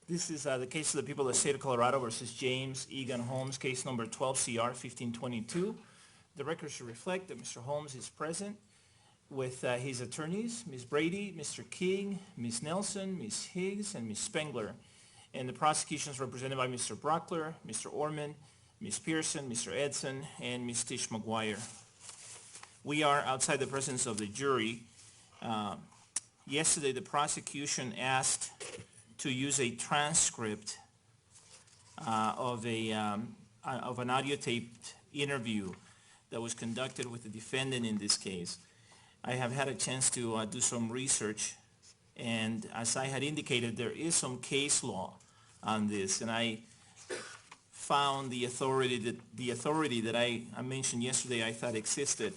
This is the case of the people of the state of Colorado versus James Egan Holmes, case number 12 CR 1522. The record should reflect that Mr. Holmes is present with his attorneys, Ms. Brady, Mr. King, Ms. Nelson, Ms. Higgs, and Ms. Spengler. And the prosecution is represented by Mr. Brockler, Mr. Orman, Ms. Pearson, Mr. Edson, and Ms. Tish McGuire. We are outside the presence of the jury. Yesterday, the prosecution asked to use a transcript of an audio taped interview that was conducted with the defendant in this case. I have had a chance to do some research, and as I had indicated, there is some case law on this, and I found the authority that I mentioned yesterday I thought existed.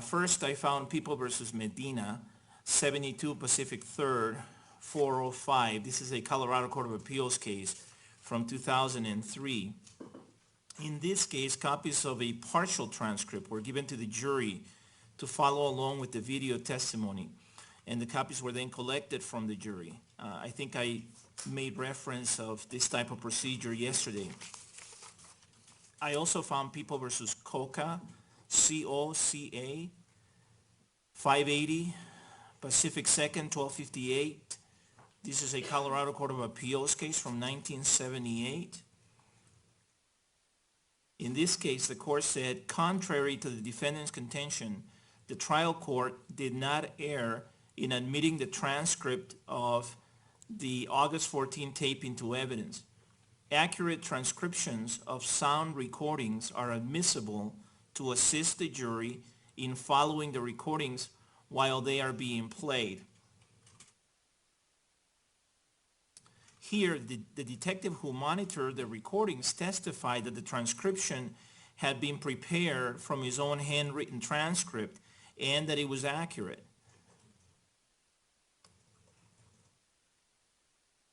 First, I found People versus Medina, 72 Pacific 3rd, 405. This is a Colorado Court of Appeals case from 2003. In this case, copies of a partial transcript were given to the jury to follow along with the video testimony, and the copies were then collected from the jury. I think I made reference of this type of procedure yesterday. I also found People versus Coca, C-O-C-A, 580 Pacific 2nd, 1258. This is a Colorado Court of Appeals case from 1978. In this case, the court said, contrary to the defendant's contention, the trial court did not err in admitting the transcript of the August 14 tape into evidence. Accurate transcriptions of sound recordings are admissible to assist the jury in following the recordings while they are being played. Here, the detective who monitored the recordings testified that the transcription had been prepared from his own handwritten transcript and that it was accurate.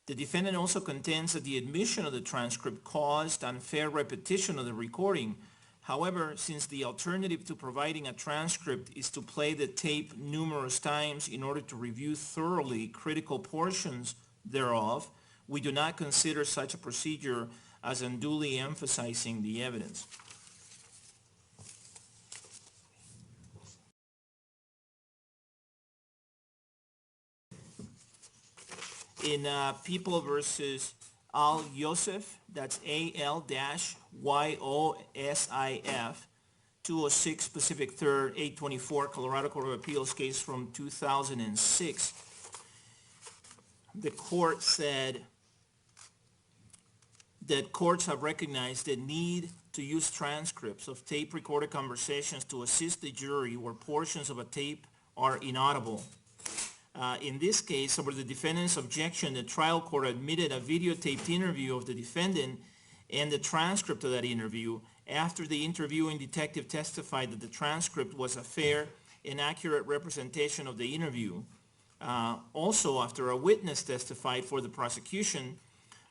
The defendant also contends that the admission of the transcript caused unfair repetition of the recording. However, since the alternative to providing a transcript is to play the tape numerous times in order to review thoroughly critical portions thereof, we do not consider such a procedure as unduly emphasizing the evidence. In People versus Al-Yosef, that's A-L-Y-O-S-I-F, 206 Pacific 3rd, 824, Colorado Court of Appeals case from 2006, the court said that courts have recognized the need to use transcripts of tape-recorded conversations to assist the jury where portions of a tape are inaudible. In this case, over the defendant's objection, the trial court admitted a videotaped interview of the defendant and the transcript of that interview after the interviewing detective testified that the transcript was a fair and accurate representation of the interview. Also, after a witness testified for the prosecution,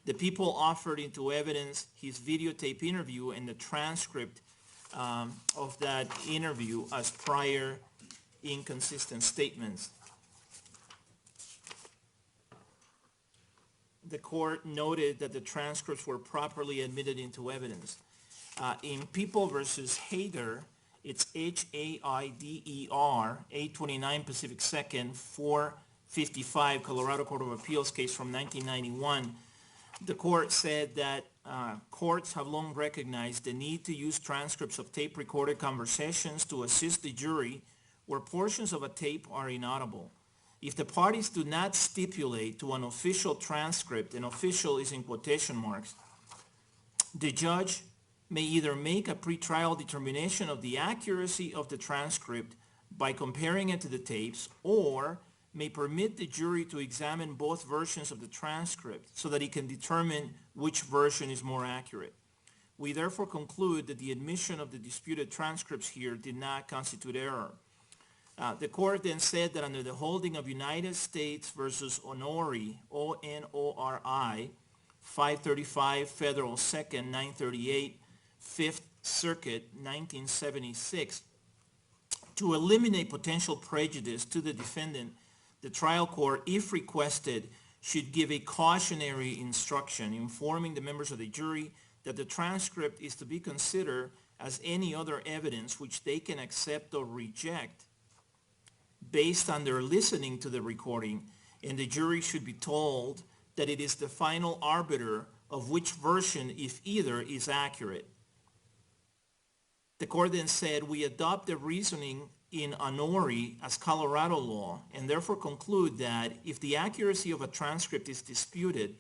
the people offered into evidence his videotape interview and the transcript of that interview as prior inconsistent statements. The court noted that the transcripts were properly admitted into evidence. In People versus Haider, it's H-A-I-D-E-R, 829 Pacific 2nd, 455, Colorado Court of Appeals case from 1991. The court said that courts have long recognized the need to use transcripts of tape-recorded conversations to assist the jury where portions of a tape are inaudible. If the parties do not stipulate to an official transcript, and official is in quotation marks, the judge may either make a pretrial determination of the accuracy of the transcript by comparing it to the tapes, or may permit the jury to examine both versions of the transcript so that it can determine which version is more accurate. We therefore conclude that the admission of the disputed transcripts here did not constitute error. The court then said that under the holding of United States versus Onori, O-N-O-R-I, 535 Federal 2nd, 938, 5th Circuit, 1976, to eliminate potential prejudice to the defendant, the trial court, if requested, should give a cautionary instruction informing the members of the jury that the transcript is to be considered as any other evidence which they can accept or reject based on their listening to the recording, and the jury should be told that it is the final arbiter of which version, if either, is accurate. The court then said, we adopt the reasoning in Honori as Colorado law and therefore conclude that if the accuracy of a transcript is disputed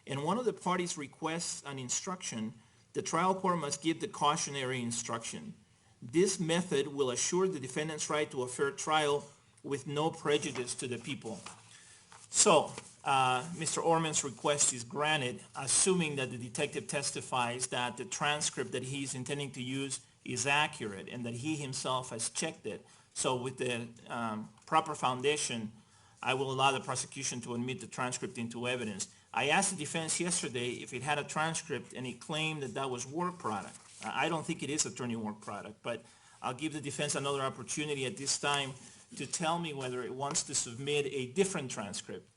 and one of the parties requests an instruction, the trial court must give the cautionary instruction. This method will assure the defendant's right to a fair trial with no prejudice to the people. So, Mr. Orman's request is granted, assuming that the detective testifies that the transcript that he's intending to use is accurate and that he himself has checked it. So with the proper foundation, I will allow the prosecution to admit the transcript into evidence. I asked the defense yesterday if it had a transcript, and he claimed that that was work product. I don't think it is attorney work product, but I'll give the defense another opportunity at this time to tell me whether it wants to submit a different transcript.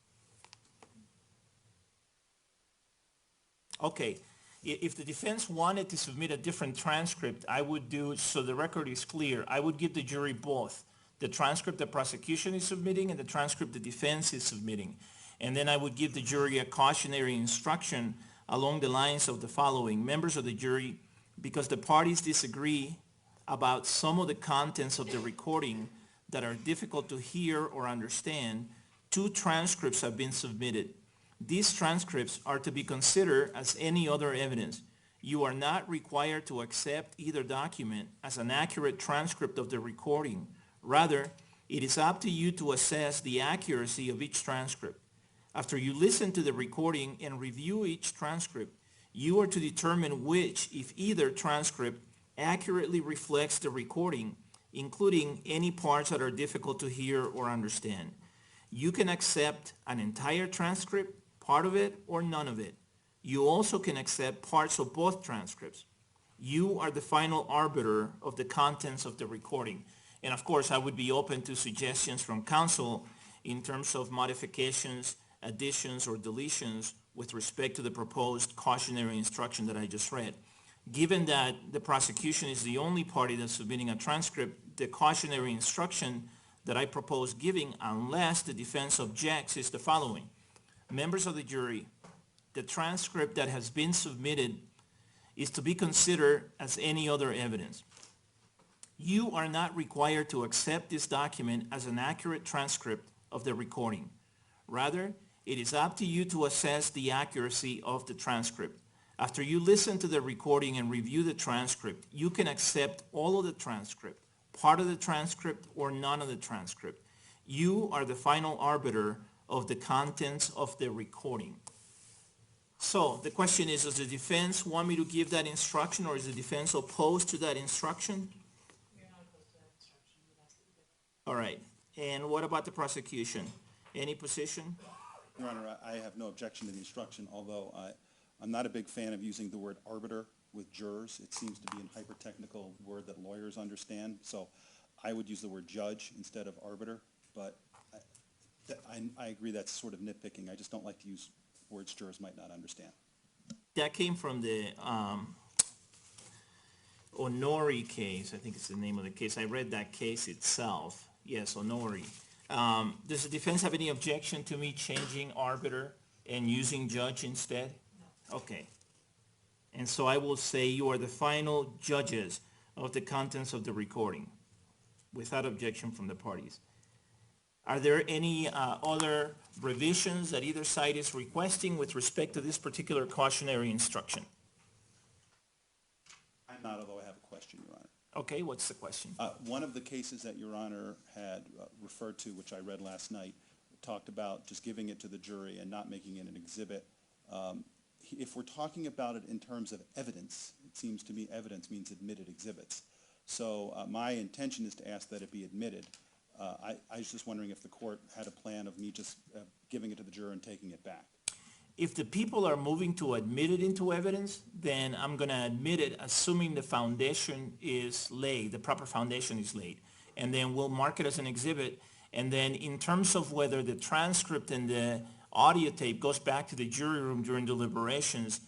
Okay, if the defense wanted to submit a different transcript, I would do, so the record is clear, I would give the jury both, the transcript the prosecution is submitting and the transcript the defense is submitting. And then I would give the jury a cautionary instruction along the lines of the following. Members of the jury, because the parties disagree about some of the contents of the recording that are difficult to hear or understand, 2 transcripts have been submitted. These transcripts are to be considered as any other evidence. You are not required to accept either document as an accurate transcript of the recording. Rather, it is up to you to assess the accuracy of each transcript. After you listen to the recording and review each transcript, you are to determine which, if either, transcript accurately reflects the recording, including any parts that are difficult to hear or understand. You can accept an entire transcript, part of it, or none of it. You also can accept parts of both transcripts. You are the final arbiter of the contents of the recording. And of course, I would be open to suggestions from counsel in terms of modifications, additions, or deletions with respect to the proposed cautionary instruction that I just read. Given that the prosecution is the only party that's submitting a transcript, the cautionary instruction that I propose giving, unless the defense objects, is the following. Members of the jury, the transcript that has been submitted is to be considered as any other evidence. You are not required to accept this document as an accurate transcript of the recording. Rather, it is up to you to assess the accuracy of the transcript. After you listen to the recording and review the transcript, you can accept all of the transcript, part of the transcript, or none of the transcript. You are the final arbiter of the contents of the recording. So the question is, does the defense want me to give that instruction, or is the defense opposed to that instruction? You're not opposed to that instruction. You'd ask that you give it. All right. And what about the prosecution? Any position? Your Honor, I have no objection to the instruction, although I'm not a big fan of using the word arbiter with jurors. It seems to be a hyper-technical word that lawyers understand, so I would use the word judge instead of arbiter, but I agree that's sort of nitpicking. I just don't like to use words jurors might not understand. That came from the Honori case. I think it's the name of the case. I read that case itself. Yes, Honori. Does the defense have any objection to me changing arbiter and using judge instead? No. Okay. And so I will say you are the final judges of the contents of the recording without objection from the parties. Are there any other revisions that either side is requesting with respect to this particular cautionary instruction? I'm not, although I have a question, Your Honor. Okay, what's the question? One of the cases that Your Honor had referred to, which I read last night, talked about just giving it to the jury and not making it an exhibit. If we're talking about it in terms of evidence, it seems to me evidence means admitted exhibits. So my intention is to ask that it be admitted. I was just wondering if the court had a plan of me just giving it to the juror and taking it back. If the people are moving to admit it into evidence, then I'm going to admit it, assuming the foundation is laid, the proper foundation is laid. And then we'll mark it as an exhibit. And then in terms of whether the transcript and the audio tape goes back to the jury room during deliberations,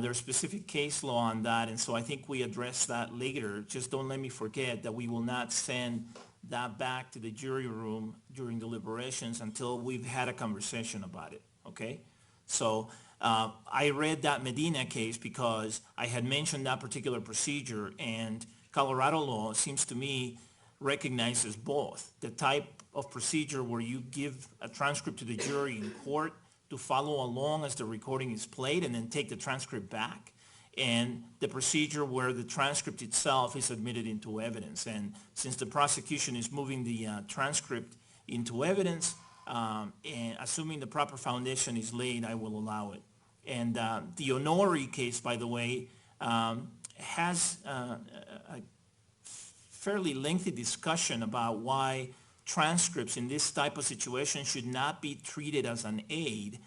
there's specific case law on that, and so I think we address that later. Just don't let me forget that we will not send that back to the jury room during deliberations until we've had a conversation about it, okay? So I read that Medina case because I had mentioned that particular procedure, and Colorado law seems to me recognizes both. The type of procedure where you give a transcript to the jury in court to follow along as the recording is played and then take the transcript back, and the procedure where the transcript itself is admitted into evidence. And since the prosecution is moving the transcript into evidence, and assuming the proper foundation is laid, I will allow it. And the Honori case, by the way, has a fairly lengthy discussion about why transcripts in this type of situation should not be treated as an aid,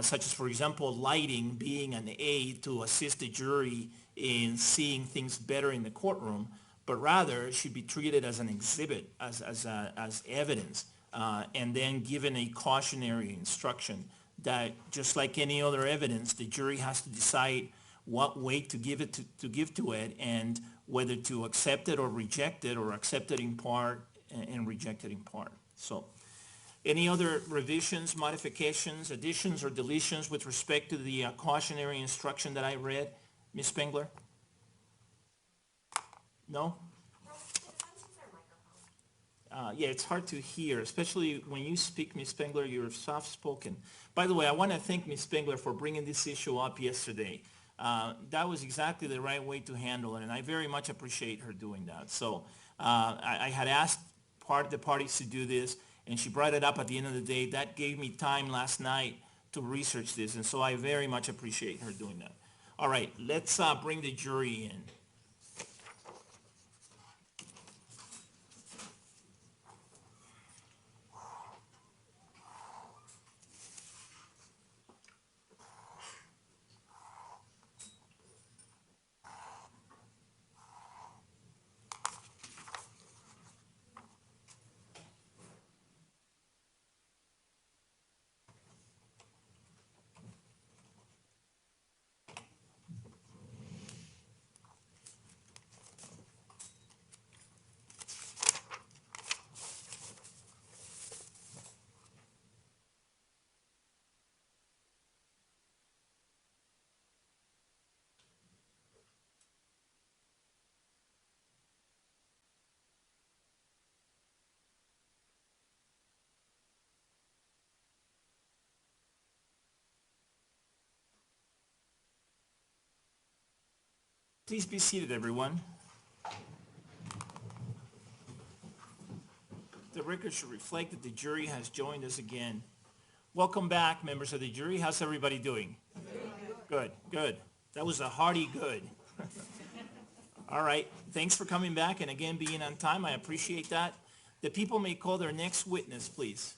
such as, for example, lighting being an aid to assist the jury in seeing things better in the courtroom, but rather it should be treated as an exhibit, as evidence, and then given a cautionary instruction that, just like any other evidence, the jury has to decide what weight to give to it, and whether to accept it or reject it, or accept it in part and reject it in part. So, any other revisions, modifications, additions, or deletions with respect to the cautionary instruction that I read, Ms. Spengler? No? Yeah, it's hard to hear, especially when you speak, Ms. Spengler, you're soft-spoken. By the way, I want to thank Ms. Spengler for bringing this issue up yesterday. That was exactly the right way to handle it, and I very much appreciate her doing that. So I had asked the parties to do this, and she brought it up at the end of the day. That gave me time last night to research this, and so I very much appreciate her doing that. All right, let's bring the jury in. Please be seated, everyone. The record should reflect that the jury has joined us again. Welcome back, members of the jury. How's everybody doing? Good, good. That was a hearty good. All right, thanks for coming back and again being on time. I appreciate that. The people may call their next witness, please.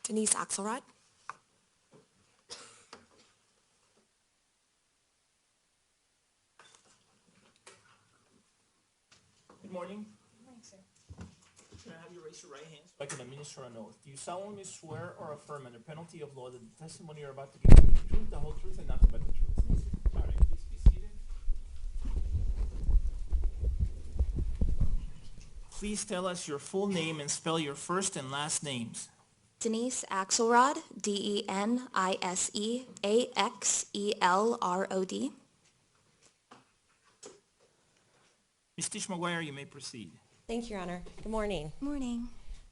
Denise Axelrod. Good morning. Good morning, sir. Can I have you raise your right hand so I can administer an oath? Do you solemnly swear or affirm under penalty of law that the testimony you're about to give is the truth, the whole truth, and nothing but the truth? All right, please be seated. Please tell us your full name and spell your first and last names. Denise Axelrod, Deniseaxelrod. Ms. Tish McGuire, you may proceed. Thank you, Your Honor. Good morning. Morning.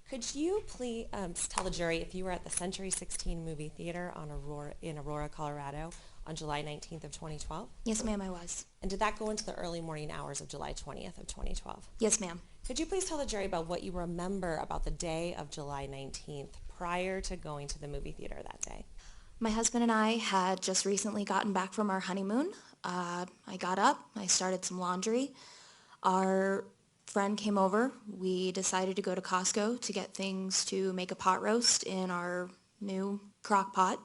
Could you please tell the jury if you were at the Century 16 movie theater in Aurora, Colorado on July 19th of 2012? Yes, ma'am, I was. And did that go into the early morning hours of July 20th of 2012? Yes, ma'am. Could you please tell the jury about what you remember about the day of July 19th prior to going to the movie theater that day? My husband and I had just recently gotten back from our honeymoon. I got up, I started some laundry. Our friend came over. We decided to go to Costco to get things to make a pot roast in our new crock pot.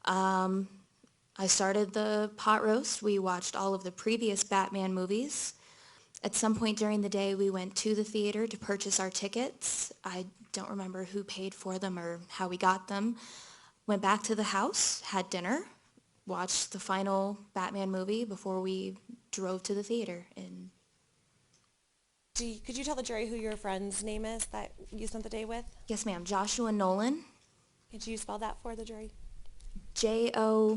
I started the pot roast. We watched all of the previous Batman movies. At some point during the day, we went to the theater to purchase our tickets. I don't remember who paid for them or how we got them. Went back to the house, had dinner, watched the final Batman movie before we drove to the theater. And Could you tell the jury who your friend's name is that you spent the day with? yes, ma'am, Joshua Nolan, Could you spell that for the jury? Joshua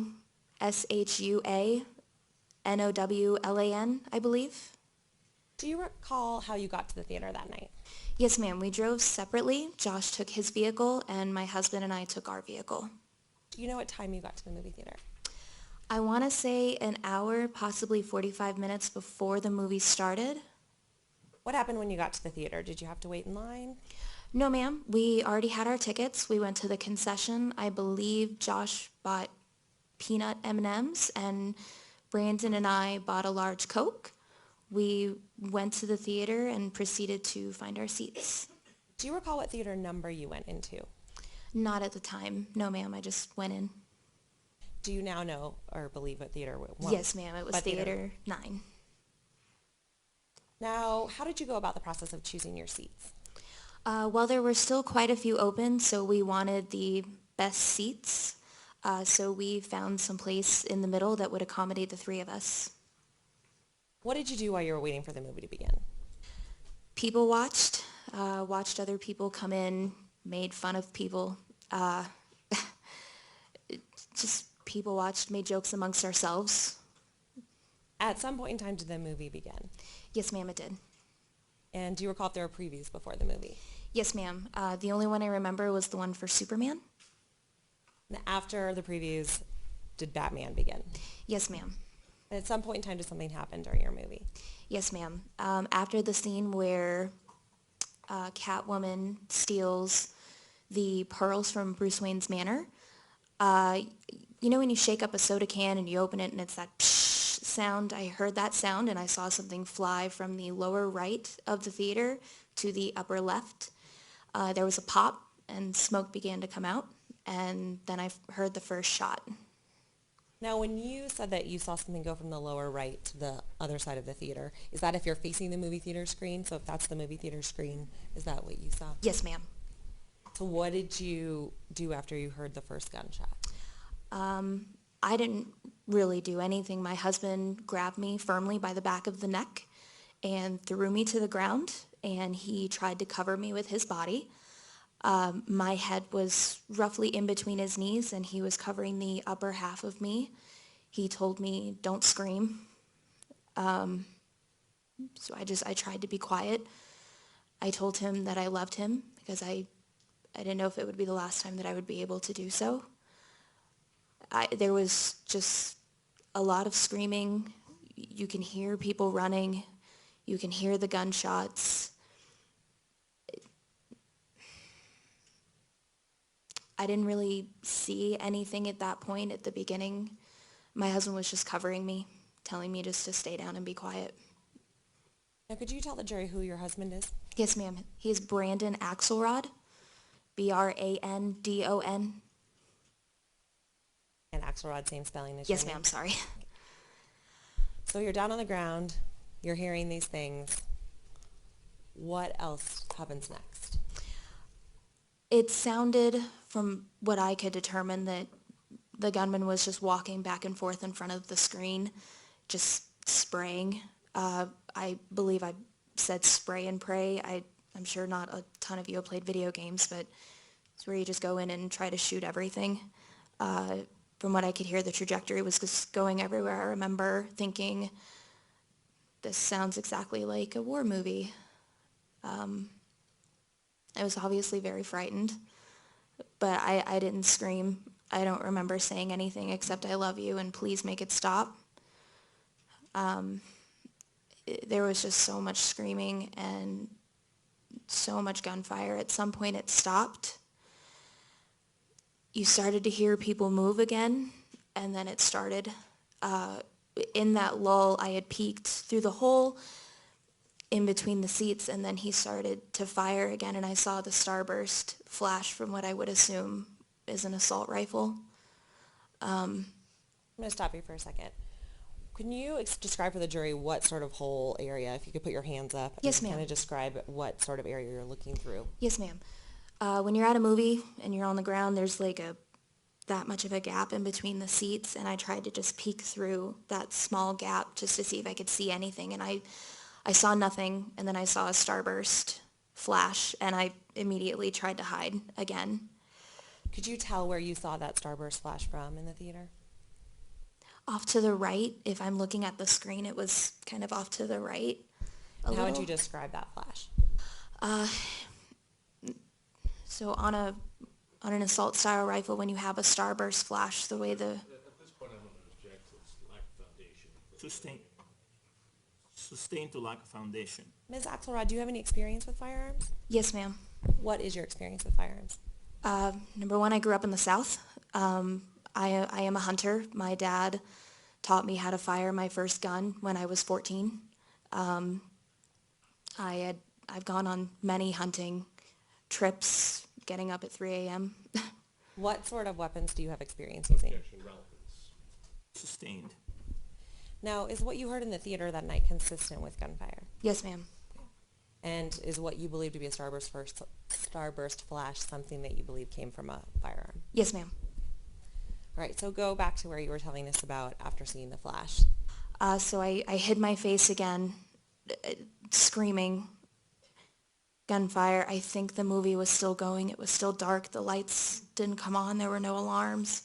Nowlan, I believe. Do you recall how you got to the theater that night? Yes, ma'am, we drove separately. Josh took his vehicle and my husband and I took our vehicle. Do you know what time you got to the movie theater? I want to say an hour, possibly 45 minutes before the movie started. What happened when you got to the theater? Did you have to wait in line? No, ma'am. We already had our tickets. We went to the concession. I believe Josh bought peanut M&Ms and Brandon and I bought a large Coke. We went to the theater and proceeded to find our seats. Do you recall what theater number you went into? Not at the time. No, ma'am. I just went in. Do you now know or believe what theater it was? Yes, ma'am. It was What theater? Theater 9. Now, how did you go about the process of choosing your seats? Well, there were still quite a few open, so we wanted the best seats. So we found some place in the middle that would accommodate the three of us. What did you do while you were waiting for the movie to begin? People watched, watched other people come in, made fun of people. Just people watched, made jokes amongst ourselves. At some point in time, did the movie begin? Yes, ma'am, it did. And do you recall if there were previews before the movie? Yes, ma'am. The only one I remember was the one for Superman. And after the previews, did Batman begin? Yes, ma'am. And at some point in time, did something happen during your movie? Yes, ma'am. After the scene where Catwoman steals the pearls from Bruce Wayne's manor, you know when you shake up a soda can and you open it and it's that psh sound? I heard that sound and I saw something fly from the lower right of the theater to the upper left. There was a pop and smoke began to come out, and then I heard the first shot. Now, when you said that you saw something go from the lower right to the other side of the theater, is that if you're facing the movie theater screen? So if that's the movie theater screen, is that what you saw? Yes, ma'am. So what did you do after you heard the first gunshot? I didn't really do anything. My husband grabbed me firmly by the back of the neck and threw me to the ground, and he tried to cover me with his body. My head was roughly in between his knees, and he was covering the upper half of me. He told me, "Don't scream." So I tried to be quiet. I told him that I loved him because I didn't know if it would be the last time that I would be able to do so. There was just a lot of screaming. You can hear people running. You can hear the gunshots. I didn't really see anything at that point at the beginning. My husband was just covering me, telling me just to stay down and be quiet. Now, could you tell the jury who your husband is? Yes, ma'am. He is Brandon Axelrod, Brandon. And Axelrod, same spelling as Yes, your name? ma'am, sorry. So you're down on the ground. You're hearing these things. What else happens next? It sounded, from what I could determine, that the gunman was just walking back and forth in front of the screen, just spraying. I believe I said spray and pray. I'm sure not a ton of you have played video games, but it's where you just go in and try to shoot everything. From what I could hear, the trajectory was just going everywhere. I remember thinking, this sounds exactly like a war movie. I was obviously very frightened, but I didn't scream. I don't remember saying anything except "I love you" and "please make it stop." There was just so much screaming and so much gunfire. At some point it stopped. You started to hear people move again, and then it started. In that lull, I had peeked through the hole in between the seats, and then he started to fire again, and I saw the starburst flash from what I would assume is an assault rifle. I'm going to stop you for a second. Can you describe for the jury what sort of hole area, if you could put your hands up? Yes, and ma'am. Kind of describe what sort of area you're looking through. Yes, ma'am. When you're at a movie and you're on the ground, there's like that much of a gap in between the seats, and I tried to just peek through that small gap just to see if I could see anything, and I saw nothing, and then I saw a starburst flash, and I immediately tried to hide again. Could you tell where you saw that starburst flash from in the theater? Off to the right, if I'm looking at the screen, it was kind of off to the right a And how would little. you describe that flash? So on an assault style rifle, when you have a starburst flash, the way the At this point, I'm going to object to its lack of foundation. Sustain to lack of foundation. Ms. Axelrod, do you have any experience with firearms? Yes, ma'am. What is your experience with firearms? Number one, I grew up in the South. I am a hunter. My dad taught me how to fire my first gun when I was 14. I've gone on many hunting trips, getting up at 3 a.m. What sort of weapons do you have experience using? Objection, relevance. Sustained. Now, is what you heard in the theater that night consistent with gunfire? Yes, ma'am. And is what you believe to be a starburst flash something that you believe came from a firearm? Yes, ma'am. All right, so go back to where you were telling us about after seeing the flash. So I hid my face again, screaming. Gunfire. I think the movie was still going. It was still dark. The lights didn't come on. There were no alarms.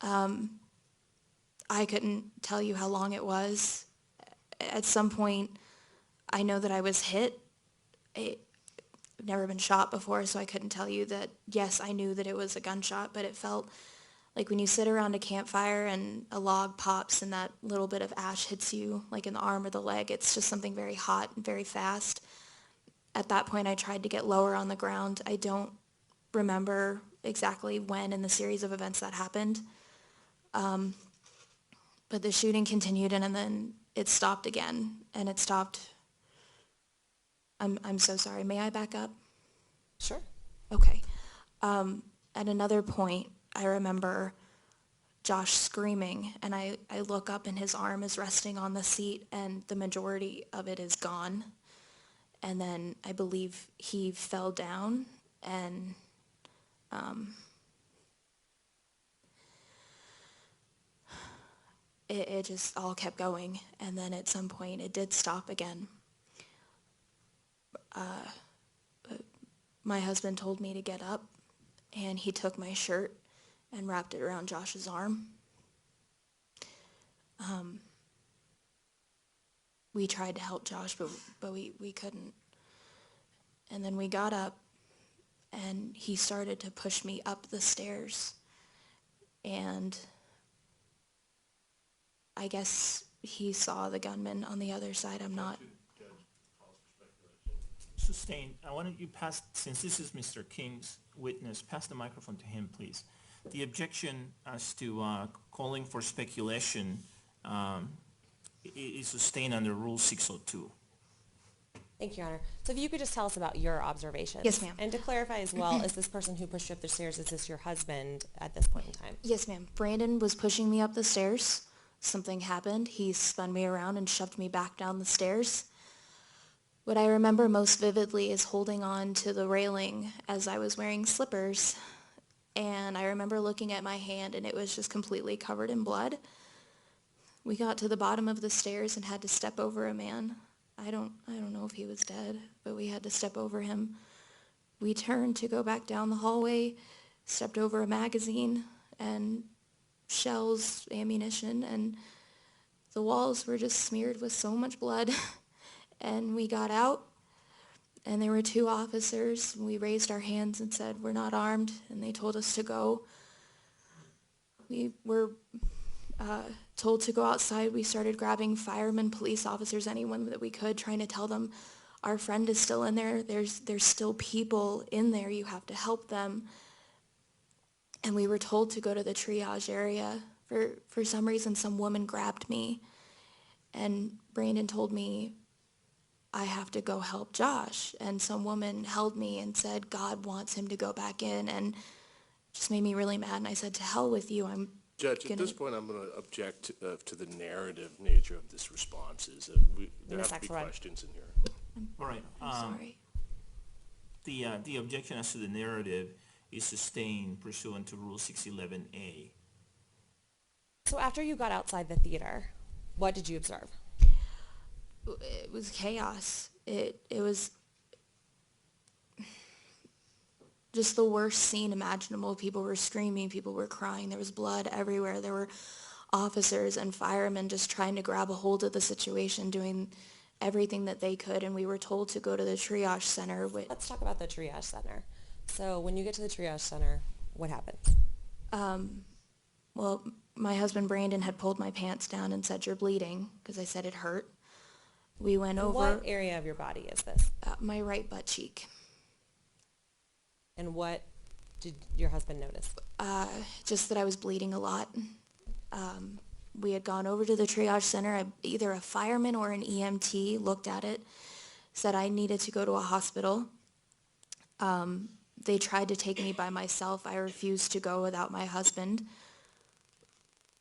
I couldn't tell you how long it was. At some point, I know that I was hit. I've never been shot before, so I couldn't tell you that, yes, I knew that it was a gunshot, but it felt like when you sit around a campfire and a log pops and that little bit of ash hits you, like in the arm or the leg, it's just something very hot and very fast. At that point, I tried to get lower on the ground. I don't remember exactly when in the series of events that happened. But the shooting continued, and then it stopped again, and it stopped. I'm so sorry. May I back up? Sure. Okay. At another point, I remember Josh screaming, and I look up, and his arm is resting on the seat, and the majority of it is gone. And then I believe he fell down, and it just all kept going. And then at some point, it did stop again. My husband told me to get up, and he took my shirt and wrapped it around Josh's arm. We tried to help Josh, but we couldn't. And then we got up, and he started to push me up the stairs. And I guess he saw the gunman on the other side. I'm not. Sustained. I wanted you pass, since this is Mr. King's witness, pass the microphone to him, please. The objection as to calling for speculation is sustained under Rule 602. Thank you, Your Honor. So if you could just tell us about your observations. Yes, ma'am. And to clarify as well, is this person who pushed you up the stairs, is this your husband at this point in time? Yes, ma'am. Brandon was pushing me up the stairs. Something happened. He spun me around and shoved me back down the stairs. What I remember most vividly is holding on to the railing as I was wearing slippers. And I remember looking at my hand, and it was just completely covered in blood. We got to the bottom of the stairs and had to step over a man. I don't know if he was dead, but we had to step over him. We turned to go back down the hallway, stepped over a magazine and shells, ammunition, and the walls were just smeared with so much blood. And we got out, and there were two officers. We raised our hands and said, "We're not armed," and they told us to go. We were told to go outside. We started grabbing firemen, police officers, anyone that we could, trying to tell them, "Our friend is still in there. There's still people in there. You have to help them." And we were told to go to the triage area. For some reason, some woman grabbed me, and Brandon told me, "I have to go help Josh." And some woman held me and said, "God wants him to go back in," and just made me really mad. And I said, "To hell with you. I'm Judge, at gonna- this point, I'm going to object to the narrative nature of this responses. There Ms. have to be Axelrod. questions in here. All right. I'm sorry. The objection as to the narrative is sustained pursuant to Rule 611A. So after you got outside the theater, what did you observe? It was chaos. It was just the worst scene imaginable. People were screaming, people were crying, there was blood everywhere. There were officers and firemen just trying to grab a hold of the situation, doing everything that they could, and we were told to go to the triage center. Let's talk about the triage center. So when you get to the triage center, what happens? Well, my husband Brandon had pulled my pants down and said, "You're bleeding," because I said it hurt. We went And over what area of your body is this? my right butt cheek. And what did your husband notice? Just that I was bleeding a lot. We had gone over to the triage center. Either a fireman or an EMT looked at it, said I needed to go to a hospital. They tried to take me by myself. I refused to go without my husband.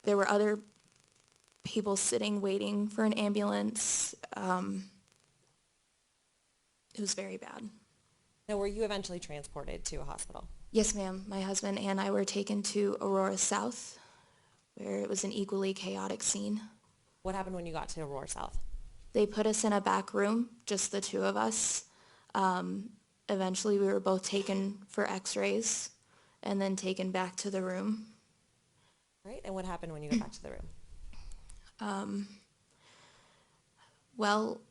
There were other people sitting waiting for an ambulance. It was very bad. Now, were you eventually transported to a hospital? Yes, ma'am. My husband and I were taken to Aurora South, where it was an equally chaotic scene. What happened when you got to Aurora South? They put us in a back room, just the two of us. Eventually, we were both taken for x-rays and then taken back to the room. Right? And what happened when you got back to the room? Well,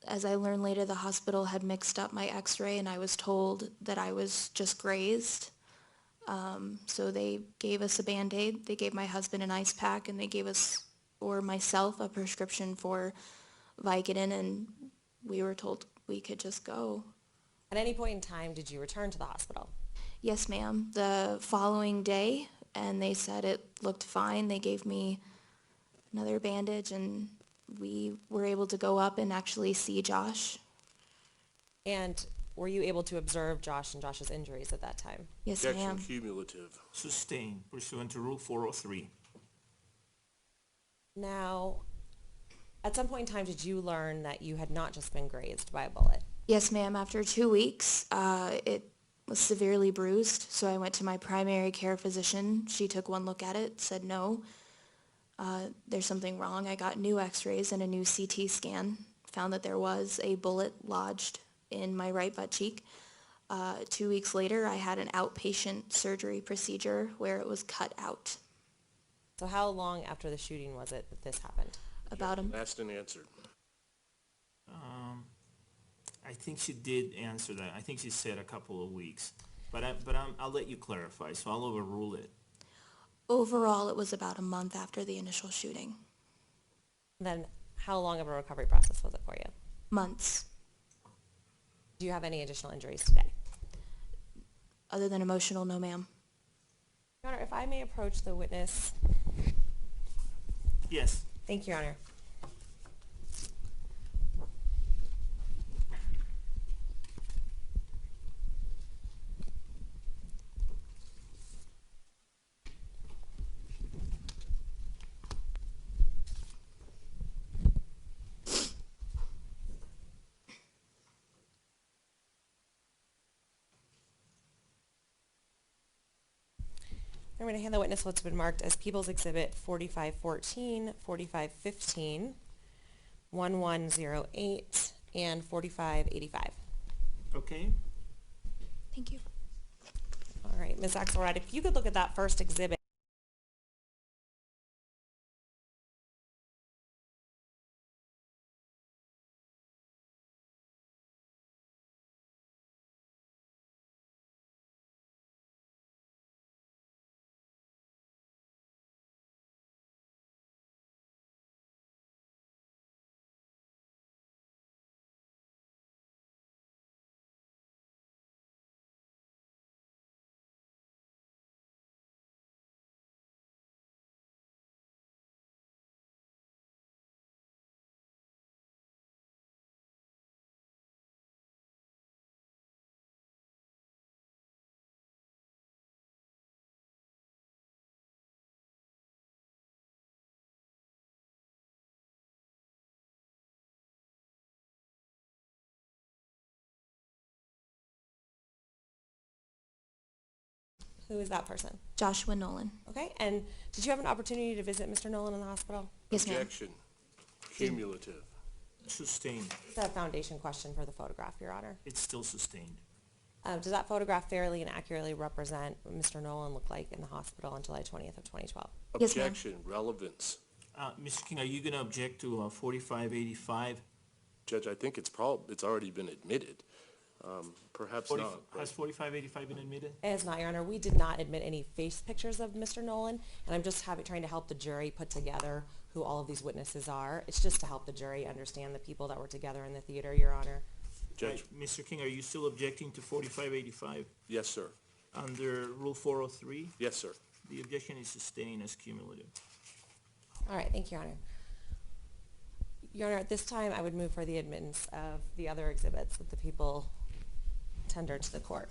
as I learned later, the hospital had mixed up my x-ray and I was told that I was just grazed. So they gave us a Band-Aid, they gave my husband an ice pack, and they gave us, or myself, a prescription for Vicodin, and we were told we could just go. At any point in time, did you return to the hospital? Yes, ma'am. The following day, and they said it looked fine. They gave me another bandage, and we were able to go up and actually see Josh. And were you able to observe Josh and Josh's injuries at that time? Yes, Objection ma'am. cumulative. Sustained pursuant to Rule 403. Now, at some point in time, did you learn that you had not just been grazed by a bullet? Yes, ma'am. After 2 weeks, it was severely bruised, so I went to my primary care physician. She took one look at it, said no, there's something wrong. I got new x-rays and a new CT scan, found that there was a bullet lodged in my right butt cheek. 2 weeks later, I had an outpatient surgery procedure where it was cut out. So how long after the shooting was it that this happened? About a Asked and answered. I think she did answer that. I think she said a couple of weeks. But I'll let you clarify, so I'll overrule it. Overall, it was about a month after the initial shooting. Then how long of a recovery process was it for you? Months. Do you have any additional injuries today? Other than emotional, no, ma'am. Your Honor, if I may approach the witness. Yes. Thank you, Your Honor. I'm going to hand the witness what's been marked as People's Exhibit 4514, 4515, 1108, and 4585. Okay. Thank you. All right, Ms. Axelrod, if you could look at that first exhibit. Who is that person? Joshua Nolan. Okay, and did you have an opportunity to visit Mr. Nolan in the hospital? Yes, ma'am. Objection. Cumulative. Sustained. It's a foundation question for the photograph, Your Honor. It's still sustained. Does that photograph fairly and accurately represent what Mr. Nolan looked like in the hospital on July 20th of 2012? Yes, ma'am. Objection. Relevance. Mr. King, are you going to object to 4585? Judge, I think it's already been admitted. Perhaps not. but- Has 4585 been admitted? It is not, Your Honor. We did not admit any face pictures of Mr. Nolan, and I'm just trying to help the jury put together who all of these witnesses are. It's just to help the jury understand the people that were together in the theater, Your Honor. Judge, Right, Mr. King, are you still objecting to 4585 yes, sir. under Rule 403? Yes, sir. The objection is sustained as cumulative. All right, thank you, Your Honor. Your Honor, at this time, I would move for the admittance of the other exhibits that the people tendered to the court.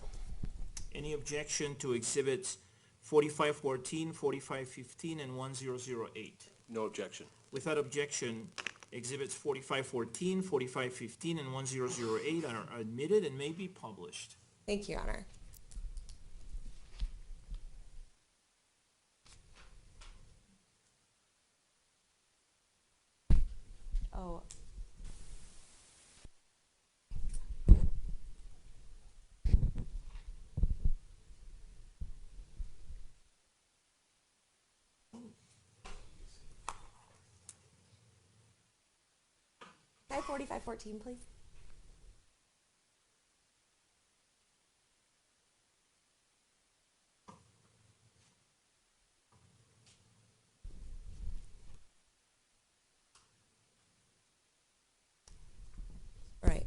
Any objection to exhibits 4514, 4515, and 1008? No objection. Without objection, exhibits 4514, 4515, and 1008 are admitted and may be published. Thank you, Your Honor. Oh. Can I have 4514, please? All right.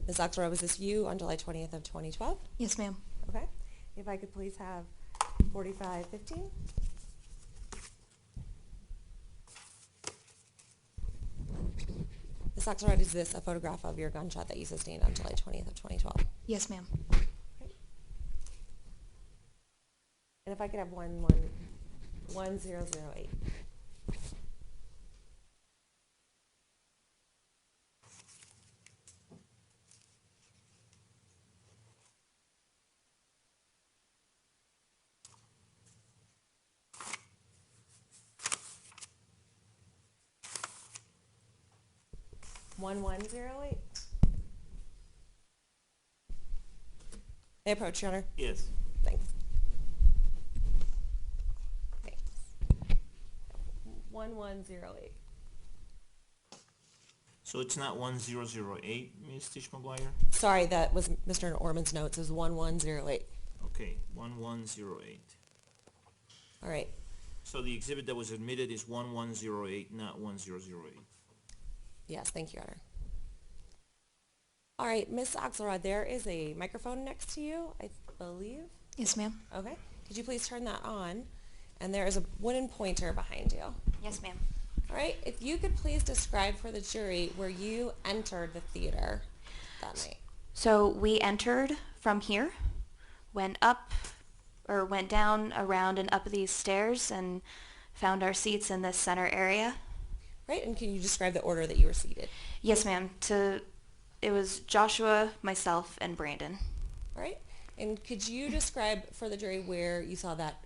Ms. Axelrod, was this you on July 20th of 2012? Yes, ma'am. Okay. If I could please have 4515? Ms. Axelrod, is this a photograph of your gunshot that you sustained on July 20th of 2012? Yes, ma'am. Okay. And if I could have 1008. One 1108. May I approach, Your Honor? Yes. Thanks. Thanks. 1108. So it's not 1008, Ms. Tish McGuire? Sorry, that was Mr. Orman's notes. It was 1108. Okay, 1108. All right. So the exhibit that was admitted is 1108, not 1008. Yes, thank you, Your Honor. All right, Ms. Axelrod, there is a microphone next to you, I believe. Yes, ma'am. Okay. Could you please turn that on? And there is a wooden pointer behind you. Yes, ma'am. All right. If you could please describe for the jury where you entered the theater that night. So we entered from here, went down, around, and up these stairs, and found our seats in this center area. Right. And can you describe the order that you were seated? Yes, ma'am. It was Joshua, myself, and Brandon. All right. And could you describe for the jury where you saw that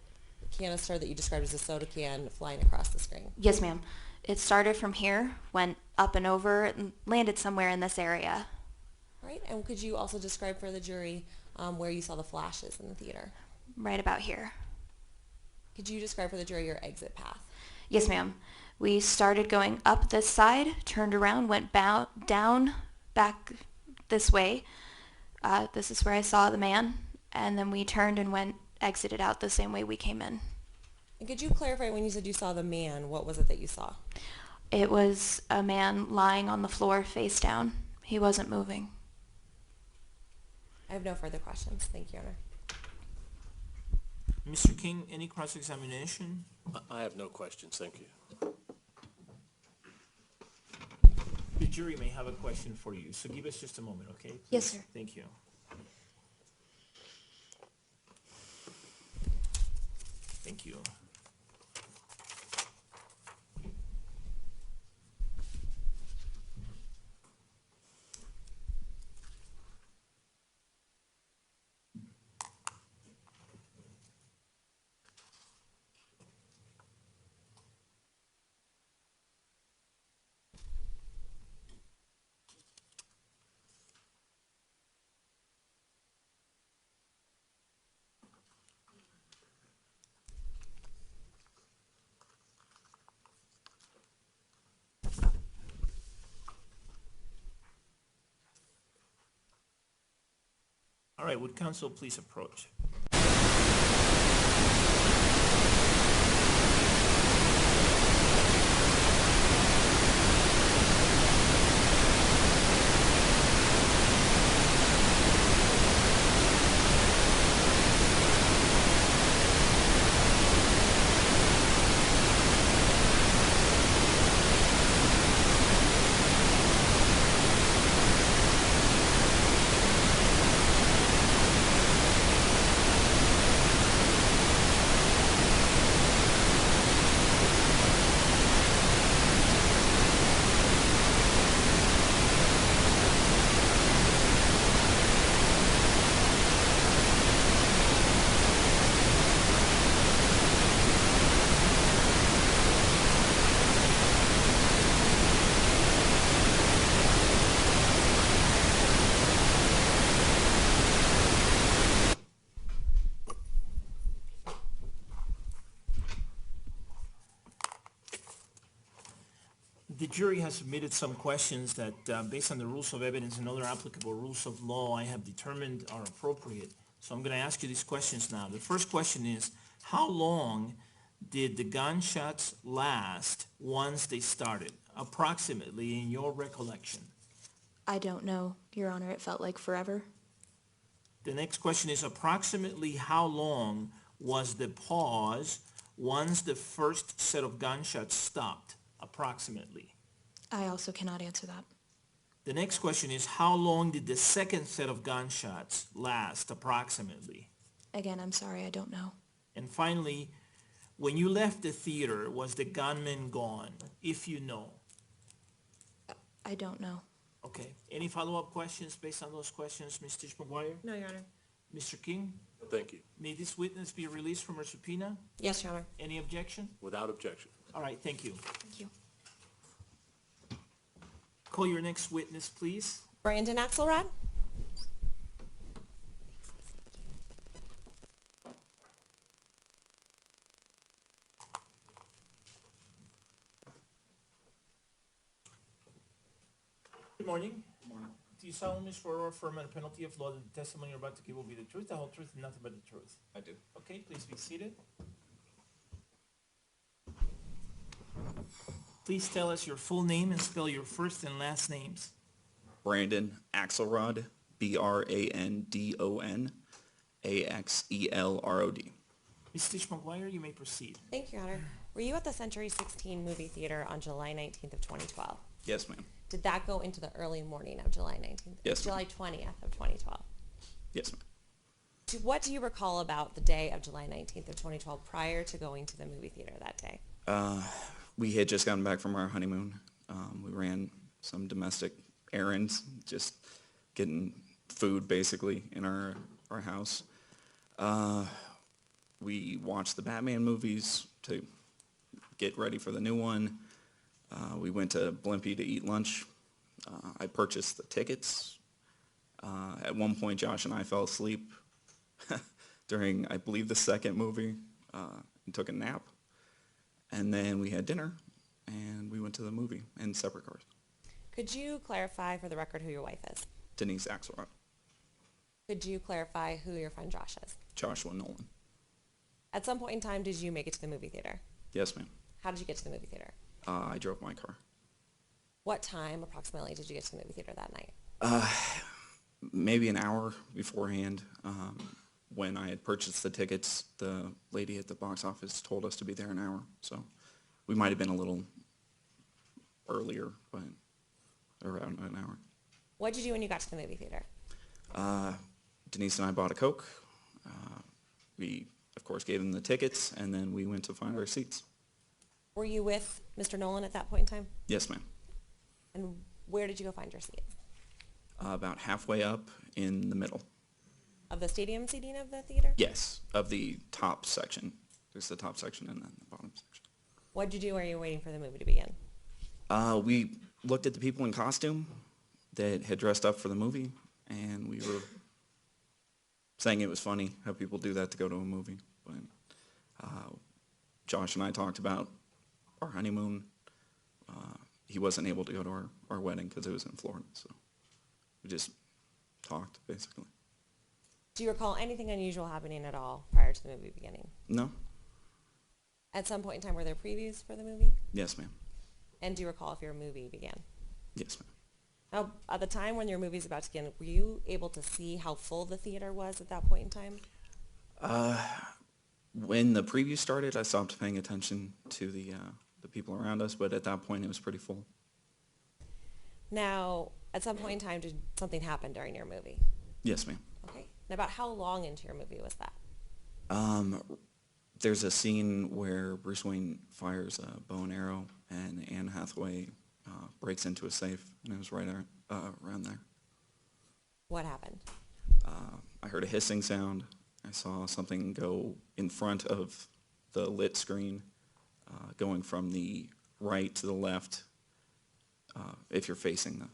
canister that you described as a soda can flying across the screen? Yes, ma'am. It started from here, went up and over, and landed somewhere in this area. All right. And could you also describe for the jury where you saw the flashes in the theater? Right about here. Could you describe for the jury your exit path? Yes, ma'am. We started going up this side, turned around, went down, back this way. This is where I saw the man, and then we turned and exited out the same way we came in. And could you clarify when you said you saw the man, what was it that you saw? It was a man lying on the floor face down. He wasn't moving. I have no further questions. Thank you, Your Honor. Mr. King, any cross-examination? I have no questions, thank you. The jury may have a question for you, so give us just a moment, okay? Yes, sir. Thank you. Thank you. All right, would counsel please approach? The jury has submitted some questions that, based on the rules of evidence and other applicable rules of law, I have determined are appropriate. So I'm going to ask you these questions now. The first question is, how long did the gunshots last once they started, approximately in your recollection? I don't know, Your Honor. It felt like forever. The next question is, approximately how long was the pause once the first set of gunshots stopped, approximately? I also cannot answer that. The next question is, how long did the second set of gunshots last, approximately? Again, I'm sorry, I don't know. And finally, when you left the theater, was the gunman gone, if you know? I don't know. Okay. Any follow-up questions based on those questions, Ms. Tish McGuire? No, Your Honor. Mr. King? Thank you. May this witness be released from her subpoena? Yes, Your Honor. Any objection? Without objection. All right, thank you. Thank you. Call your next witness, please. Brandon Axelrod? Good morning. Good morning. Do you solemnly swear or affirm under penalty of law that the testimony you're about to give will be the truth, the whole truth, and nothing but the truth? I do. Okay, please be seated. Please tell us your full name and spell your first and last names. Brandon Axelrod, Brandon Axelrod. Ms. Tish McGuire, you may proceed. Thank you, Your Honor. Were you at the Century 16 movie theater on July 19th of 2012? Yes, ma'am. Did that go into the early morning of July 19th? Yes, ma'am. July 20th of 2012. Yes, ma'am. What do you recall about the day of July 19th of 2012 prior to going to the movie theater that day? We had just gotten back from our honeymoon. We ran some domestic errands, just getting food basically in our house. We watched the Batman movies to get ready for the new one. We went to Blimpie to eat lunch. I purchased the tickets. At one point, Josh and I fell asleep during, I believe, the second movie and took a nap. And then we had dinner, and we went to the movie in separate cars. Could you clarify for the record who your wife is? Denise Axelrod, Could you clarify who your friend Josh is? Joshua Nolan. At some point in time, did you make it to the movie theater? Yes, ma'am. How did you get to the movie theater? I drove my car. What time approximately did you get to the movie theater that night? Maybe an hour beforehand. When I had purchased the tickets, the lady at the box office told us to be there an hour. So we might have been a little earlier, but around an hour. What did you do when you got to the movie theater? Denise and I bought a Coke. We, of course, gave them the tickets, and then we went to find our seats. Were you with Mr. Nolan at that point in time? Yes, ma'am. And where did you go find your seats? About halfway up in the middle. Of the stadium seating of the theater? Yes, of the top section. There's the top section and then the bottom section. What did you do while you were waiting for the movie to begin? We looked at the people in costume that had dressed up for the movie, and we were saying it was funny how people do that to go to a movie. But Josh and I talked about our honeymoon. He wasn't able to go to our wedding because it was in Florida, so we just talked, basically. Do you recall anything unusual happening at all prior to the movie beginning? No? At some point in time, were there previews for the movie? Yes, ma'am. And do you recall if your movie began? Yes, ma'am. Now, at the time when your movie's about to begin, were you able to see how full the theater was at that point in time? When the preview started, I stopped paying attention to the people around us, but at that point it was pretty full. Now, at some point in time, did something happen during your movie? Yes, ma'am. Okay. And about how long into your movie was that? There's a scene where Bruce Wayne fires a bow and arrow, and Anne Hathaway breaks into a safe, and it was right around there. What happened? I heard a hissing sound. I saw something go in front of the lit screen, going from the right to the left, if you're facing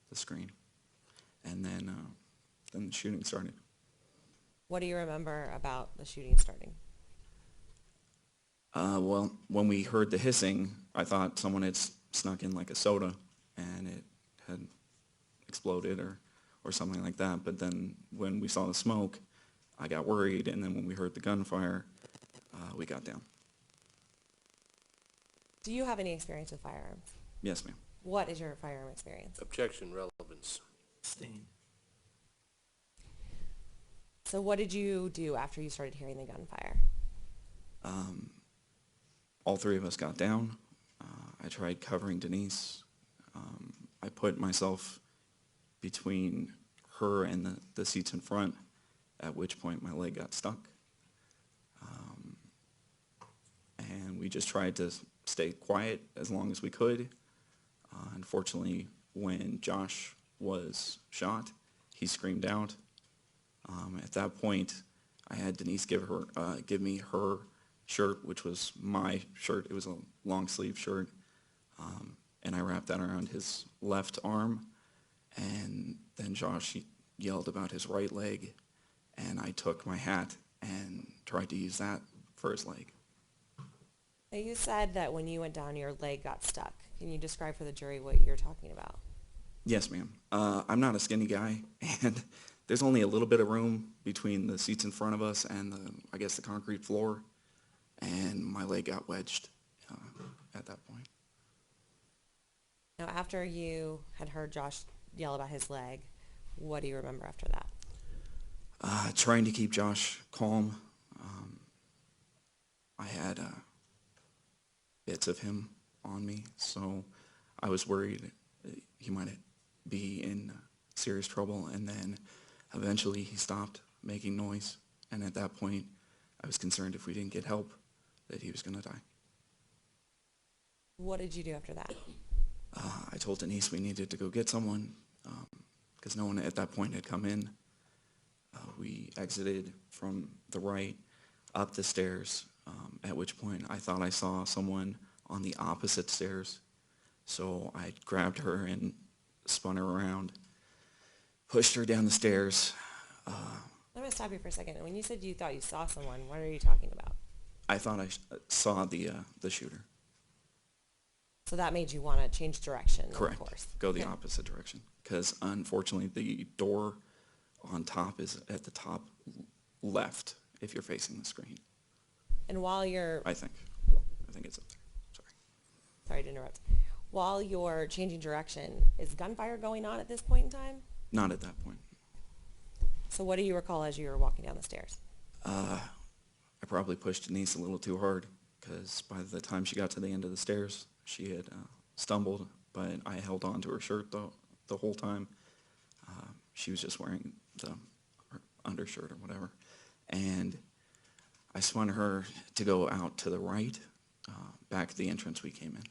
the screen. And then the shooting started. What do you remember about the shooting starting? Well, when we heard the hissing, I thought someone had snuck in like a soda and it had exploded or something like that. But then when we saw the smoke, I got worried, and then when we heard the gunfire, we got down. Do you have any experience with firearms? Yes, ma'am. What is your firearm experience? Objection, relevance. Abstain. So what did you do after you started hearing the gunfire? All three of us got down. I tried covering Denise. I put myself between her and the seats in front, at which point my leg got stuck. And we just tried to stay quiet as long as we could. Unfortunately, when Josh was shot, he screamed out. At that point, I had Denise give me her shirt, which was my shirt. It was a long sleeve shirt. And I wrapped that around his left arm. And then Josh yelled about his right leg. And I took my hat and tried to use that for his leg. Now you said that when you went down, your leg got stuck. Can you describe for the jury what you're talking about? Yes, ma'am. I'm not a skinny guy, and there's only a little bit of room between the seats in front of us and I guess the concrete floor, and my leg got wedged at that point. Now, after you had heard Josh yell about his leg, what do you remember after that? Trying to keep Josh calm. I had bits of him on me, so I was worried he might be in serious trouble, and then eventually he stopped making noise, and at that point I was concerned if we didn't get help that he was going to die. What did you do after that? I told Denise we needed to go get someone because no one at that point had come in. We exited from the right up the stairs, at which point I thought I saw someone on the opposite stairs. So I grabbed her and spun her around, pushed her down the stairs. I'm going to stop you for a second. When you said you thought you saw someone, what are you talking about? I thought I saw the shooter. So that made you want to change direction, Correct. of course. Go the Okay. opposite direction. Because unfortunately the door on top is at the top left if you're facing the screen. And while you're... I think it's up there. Sorry. Sorry to interrupt. While you're changing direction, is gunfire going on at this point in time? Not at that point. So what do you recall as you were walking down the stairs? I probably pushed Denise a little too hard because by the time she got to the end of the stairs, she had stumbled, but I held on to her shirt the whole time. She was just wearing her undershirt or whatever. And I spun her to go out to the right, back to the entrance we came in.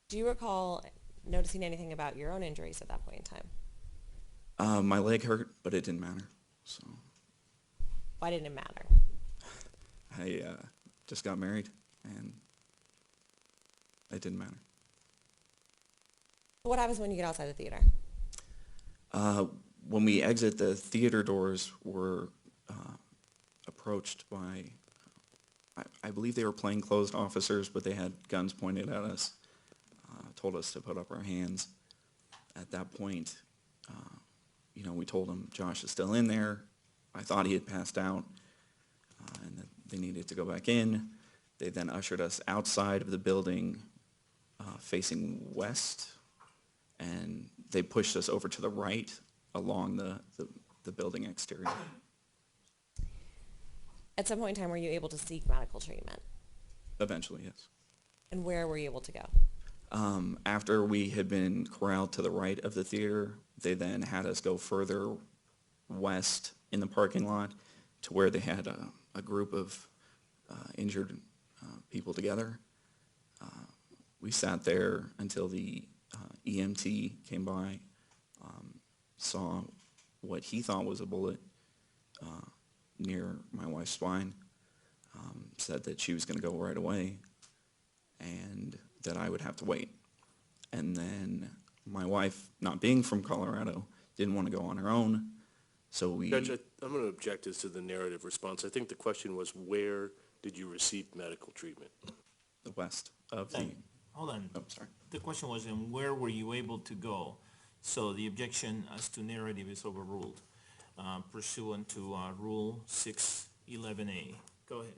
Do you recall noticing anything about your own injuries at that point in time? My leg hurt, but it didn't matter. So Why didn't it matter? I just got married, and it didn't matter. What happens when you get outside the theater? When we exit, the theater doors were approached by, I believe they were plainclothes officers, but they had guns pointed at us, told us to put up our hands. At that point, we told them Josh is still in there, I thought he had passed out, and that they needed to go back in. They then ushered us outside of the building, facing west, and they pushed us over to the right along the building exterior. At some point in time, were you able to seek medical treatment? Eventually, yes. And where were you able to go? After we had been corralled to the right of the theater, they then had us go further west in the parking lot to where they had a group of injured people together. We sat there until the EMT came by, saw what he thought was a bullet near my wife's spine, said that she was going to go right away and that I would have to wait. And then my wife, not being from Colorado, didn't want to go on her own, so we... Judge, I'm going to object as to the narrative response. I think the question was, where did you receive medical treatment? The west of the... Hold on. Oh, sorry. The question was, and where were you able to go? So the objection as to narrative is overruled pursuant to Rule 611A. Go ahead.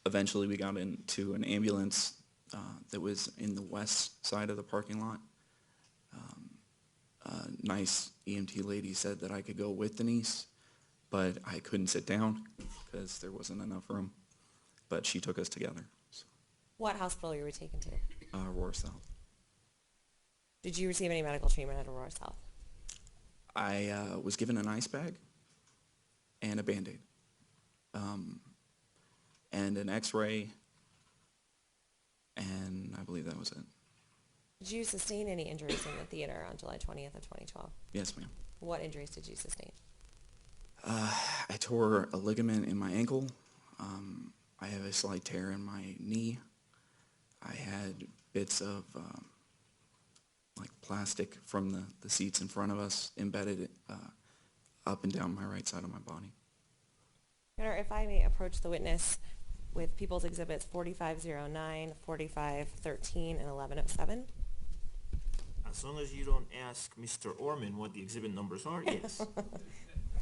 Eventually, we got into an ambulance that was in the west side of the parking lot. A nice EMT lady said that I could go with Denise, but I couldn't sit down because there wasn't enough room. But she took us together. So, What hospital you were taken to? Aurora South. Did you receive any medical treatment at Aurora South? I was given an ice bag and a Band-Aid, and an X-ray, and I believe that was it. Did you sustain any injuries in the theater on July 20th of 2012? Yes, ma'am. What injuries did you sustain? I tore a ligament in my ankle. I have a slight tear in my knee. I had bits of like plastic from the seats in front of us embedded up and down my right side of my body. Your Honor, if I may approach the witness with People's Exhibits 4509, 4513, and 1107. As long as you don't ask Mr. Orman what the exhibit numbers are, yes.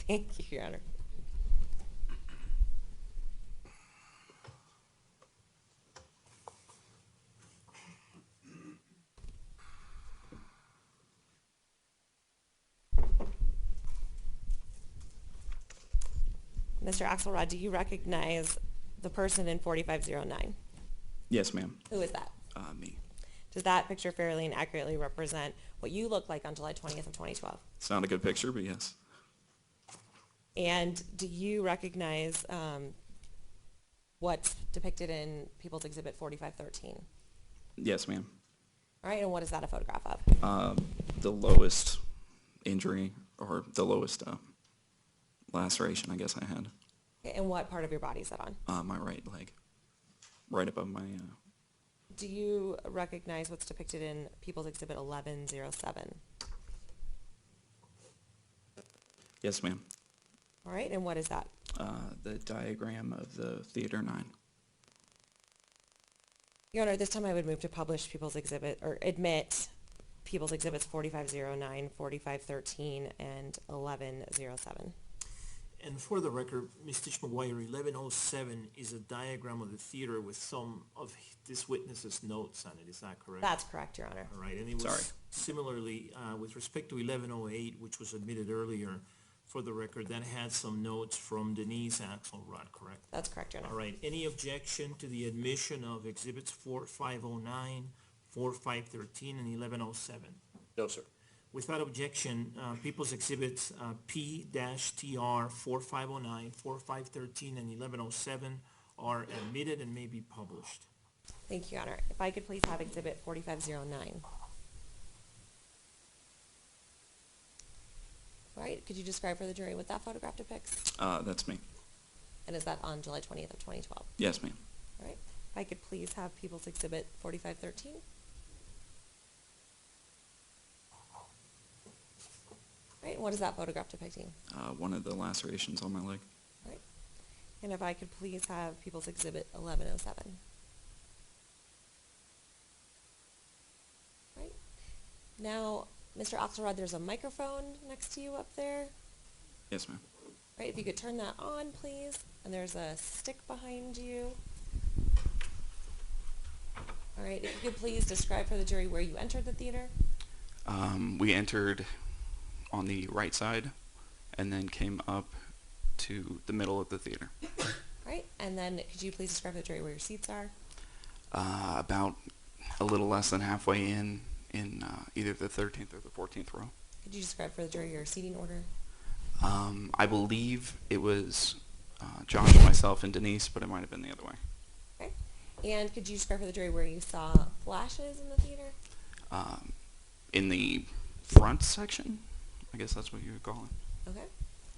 Thank you, Your Honor. Mr. Axelrod, do you recognize the person in 4509? Yes, ma'am. Who is that? Me. Does that picture fairly and accurately represent what you looked like on July 20th of 2012? It's not a good picture, but yes. And do you recognize what's depicted in People's Exhibit 4513? Yes, ma'am. All right, and what is that a photograph of? The lowest injury, or the lowest laceration, I guess I had. Okay, and what part of your body is that on? My right leg, right above my... Do you recognize what's depicted in People's Exhibit 1107? Yes, ma'am. All right, and what is that? The diagram of the Theater 9. Your Honor, this time I would move to publish People's Exhibit, or admit People's Exhibits 4509, 4513, and 1107. And for the record, Ms. Tisch-McGuire, 1107 is a diagram of the theater with some of this witness's notes on it. Is that correct? That's correct, Your Honor. All right, and it was Sorry. similarly, with respect to 1108, which was admitted earlier, for the record, that had some notes from Denise Axelrod, correct? That's correct, Your Honor. All right, any objection to the admission of exhibits 4509, 4513, and 1107? No, sir. Without objection, People's Exhibits P-TR 4509, 4513, and 1107 are admitted and may be published. Thank you, Your Honor. If I could please have Exhibit 4509. All right, could you describe for the jury what that photograph depicts? That's me. And is that on July 20th of 2012? Yes, ma'am. All right. If I could please have People's Exhibit 4513. All right, and what is that photograph depicting? One of the lacerations on my leg. All right. And if I could please have People's Exhibit 1107. All right. Now, Mr. Axelrod, there's a microphone next to you up there. Yes, ma'am. Right, if you could turn that on, please. And there's a stick behind you. All right, if you could please describe for the jury where you entered the theater. We entered on the right side and then came up to the middle of the theater. All right, and then could you please describe for the jury where your seats are? About a little less than halfway in either the 13th or the 14th row. Could you describe for the jury your seating order? I believe it was Josh, myself, and Denise, but it might have been the other way. Okay. And could you describe for the jury where you saw flashes in the theater? In the front section, I guess that's what you would call it. Okay.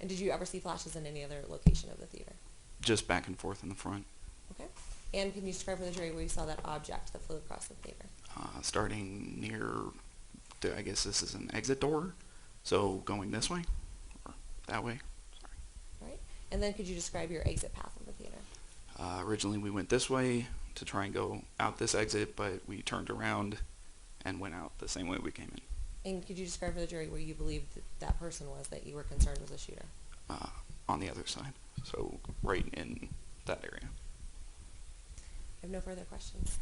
And did you ever see flashes in any other location of the theater? Just back and forth in the front, Okay. And can you describe for the jury where you saw that object that flew across the theater? starting near, I guess this is an exit door, so going this way, or that way. Sorry. All right. And then could you describe your exit path of the theater? Originally we went this way to try and go out this exit, but we turned around and went out the same way we came in. And could you describe for the jury where you believed that person was that you were concerned was a shooter? On the other side, so right in that area. I have no further questions.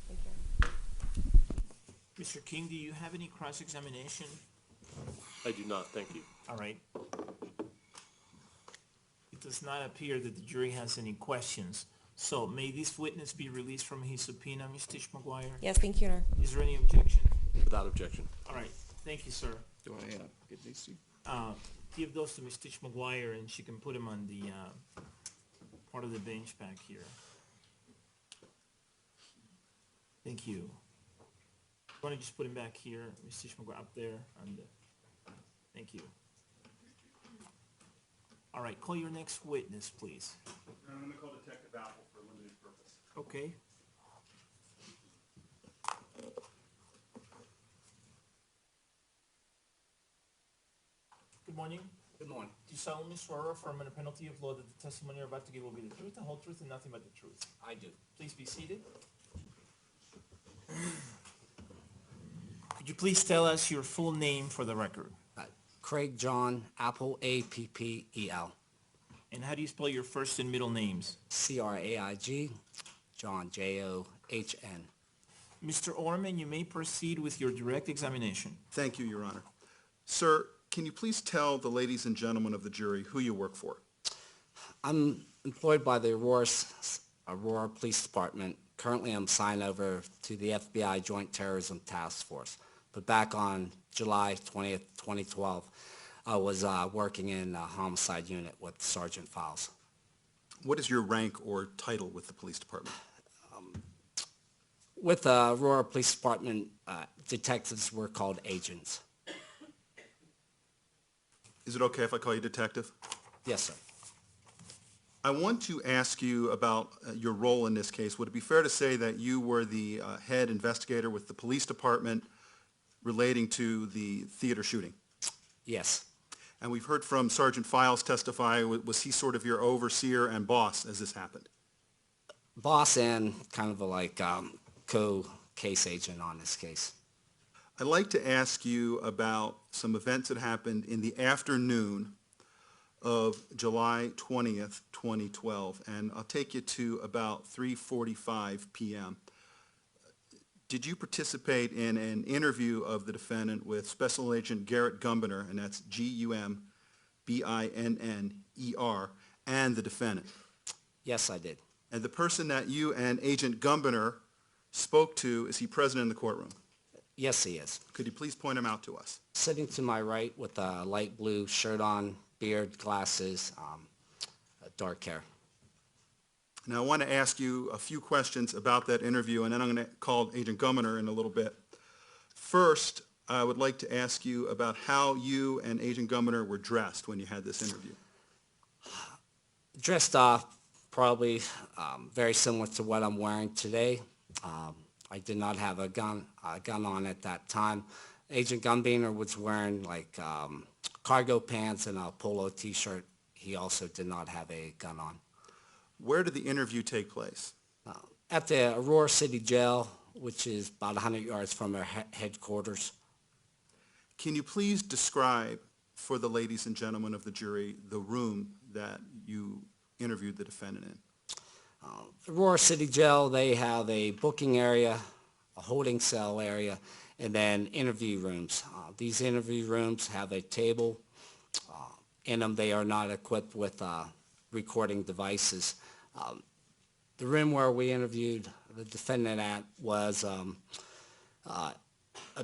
Thank you. Mr. King, do you have any cross-examination? I do not, thank you. All right. It does not appear that the jury has any questions. So may this witness be released from his subpoena, Ms. Tish McGuire? Yes, thank you, Your Honor. Is there any objection? Without objection. All right. Thank you, sir. Do I get these two? Give those to Ms. Tish McGuire, and she can put them on the part of the bench back here. Thank you. Why don't you just put him back here, Ms. Tish McGuire, up there on the. Thank you. All right, call your next witness, please. I'm going to call Detective Apple for a limited purpose. Okay. Good morning. Good morning. Do you solemnly swear or affirm under penalty of law that the testimony you're about to give will be the truth, the whole truth, and nothing but the truth? I do. Please be seated. Could you please tell us your full name for the record? Craig John Apple, A-P-P-E-L. And how do you spell your first and middle names? C-R-A-I-G, John, J-O-H-N. Mr. Orman, you may proceed with your direct examination. Thank you, Your Honor. Sir, can you please tell the ladies and gentlemen of the jury who you work for? I'm employed by the Aurora Police Department. Currently, I'm signed over to the FBI Joint Terrorism Task Force. But back on July 20th, 2012, I was working in a homicide unit with Sergeant Files. What is your rank or title with the police department? With the Aurora Police Department, detectives were called agents. Is it okay if I call you detective? Yes, sir. I want to ask you about your role in this case. Would it be fair to say that you were the head investigator with the police department relating to the theater shooting? Yes. And we've heard from Sergeant Files testify. Was he sort of your overseer and boss as this happened? Boss and kind of like co-case agent on this case. I'd like to ask you about some events that happened in the afternoon of July 20th, 2012, and I'll take you to about 3:45 p.m. Did you participate in an interview of the defendant with Special Agent Garrett Gumbiner, and that's Gumbinner, and the defendant? Yes, I did. And the person that you and Agent Gumbiner spoke to, is he present in the courtroom? Yes, he is. Could you please point him out to us? Sitting to my right with a light blue shirt on, beard, glasses, dark hair. Now, I want to ask you a few questions about that interview, and then I'm going to call Agent Gumbiner in a little bit. First, I would like to ask you about how you and Agent Gumbiner were dressed when you had this interview. Dressed probably very similar to what I'm wearing today. I did not have a gun on at that time. Agent Gumbiner was wearing like cargo pants and a polo t-shirt. He also did not have a gun on. Where did the interview take place? At the Aurora City Jail, which is about 100 yards from our headquarters. Can you please describe for the ladies and gentlemen of the jury the room that you interviewed the defendant in? The Aurora City Jail, they have a booking area, a holding cell area, and then interview rooms. These interview rooms have a table in them. They are not equipped with recording devices. The room where we interviewed the defendant at was a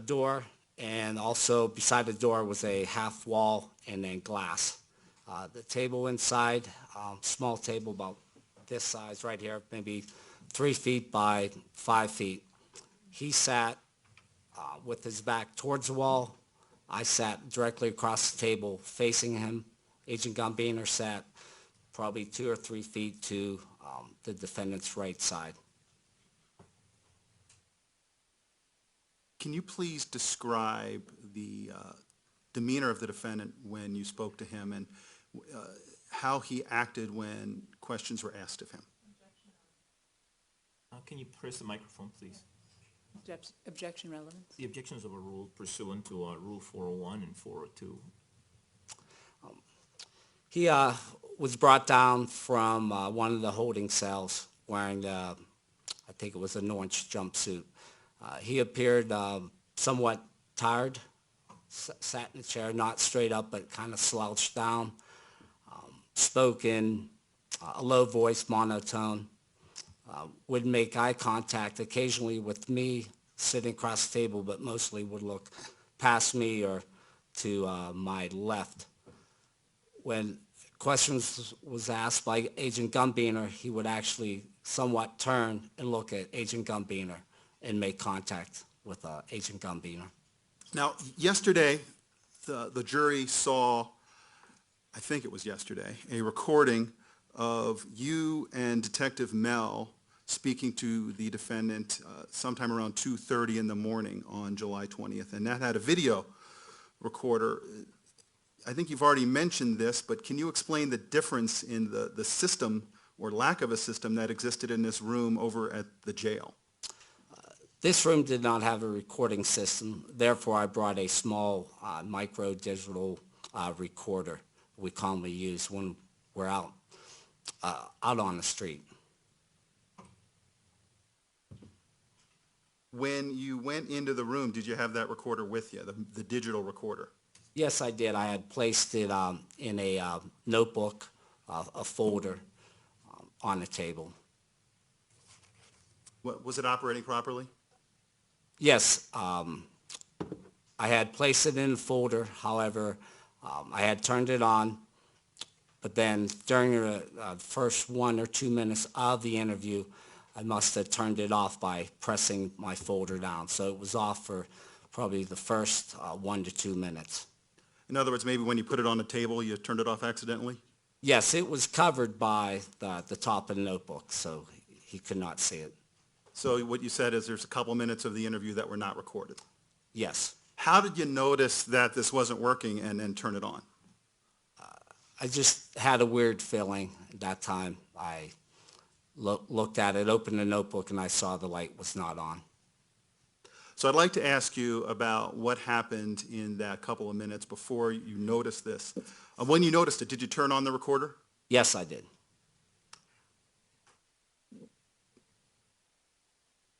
door, and also beside the door was a half wall and then glass. The table inside, small table about this size right here, maybe 3 feet by 5 feet. He sat with his back towards the wall. I sat directly across the table facing him. Agent Gambiner sat probably 2 or 3 feet to the defendant's right side. Can you please describe the demeanor of the defendant when you spoke to him and how he acted when questions were asked of him? Can you press the microphone, please? Objection relevance. The objections of a rule pursuant to Rule 401 and 402. He was brought down from one of the holding cells wearing, I think it was an orange jumpsuit. He appeared somewhat tired, sat in a chair, not straight up, but kind of slouched down, spoke in a low voice, monotone, would make eye contact occasionally with me sitting across the table, but mostly would look past me or to my left. When questions was asked by Agent Gambiner, he would actually somewhat turn and look at Agent Gambiner and make contact with Agent Gambiner. Now, yesterday, the jury saw, I think it was yesterday, a recording of you and Detective Mel speaking to the defendant sometime around 2:30 in the morning on July 20th, and that had a video recorder. I think you've already mentioned this, but can you explain the difference in the system or lack of a system that existed in this room over at the jail? This room did not have a recording system, therefore I brought a small micro digital recorder we commonly use when we're out on the street. When you went into the room, did you have that recorder with you, the digital recorder? Yes, I did. I had placed it in a notebook, a folder on the table. Was it operating properly? Yes, I had placed it in a folder. However, I had turned it on, but then during the first 1 or 2 minutes of the interview, I must have turned it off by pressing my folder down. So it was off for probably the first 1 to 2 minutes. In other words, maybe when you put it on the table, you turned it off accidentally? Yes, it was covered by the top of the notebook, so he could not see it. So what you said is there's a couple minutes of the interview that were not recorded. Yes. How did you notice that this wasn't working and then turn it on? I just had a weird feeling at that time. I looked at it, opened the notebook, and I saw the light was not on. So I'd like to ask you about what happened in that couple of minutes before you noticed this. When you noticed it, did you turn on the recorder? Yes, I did.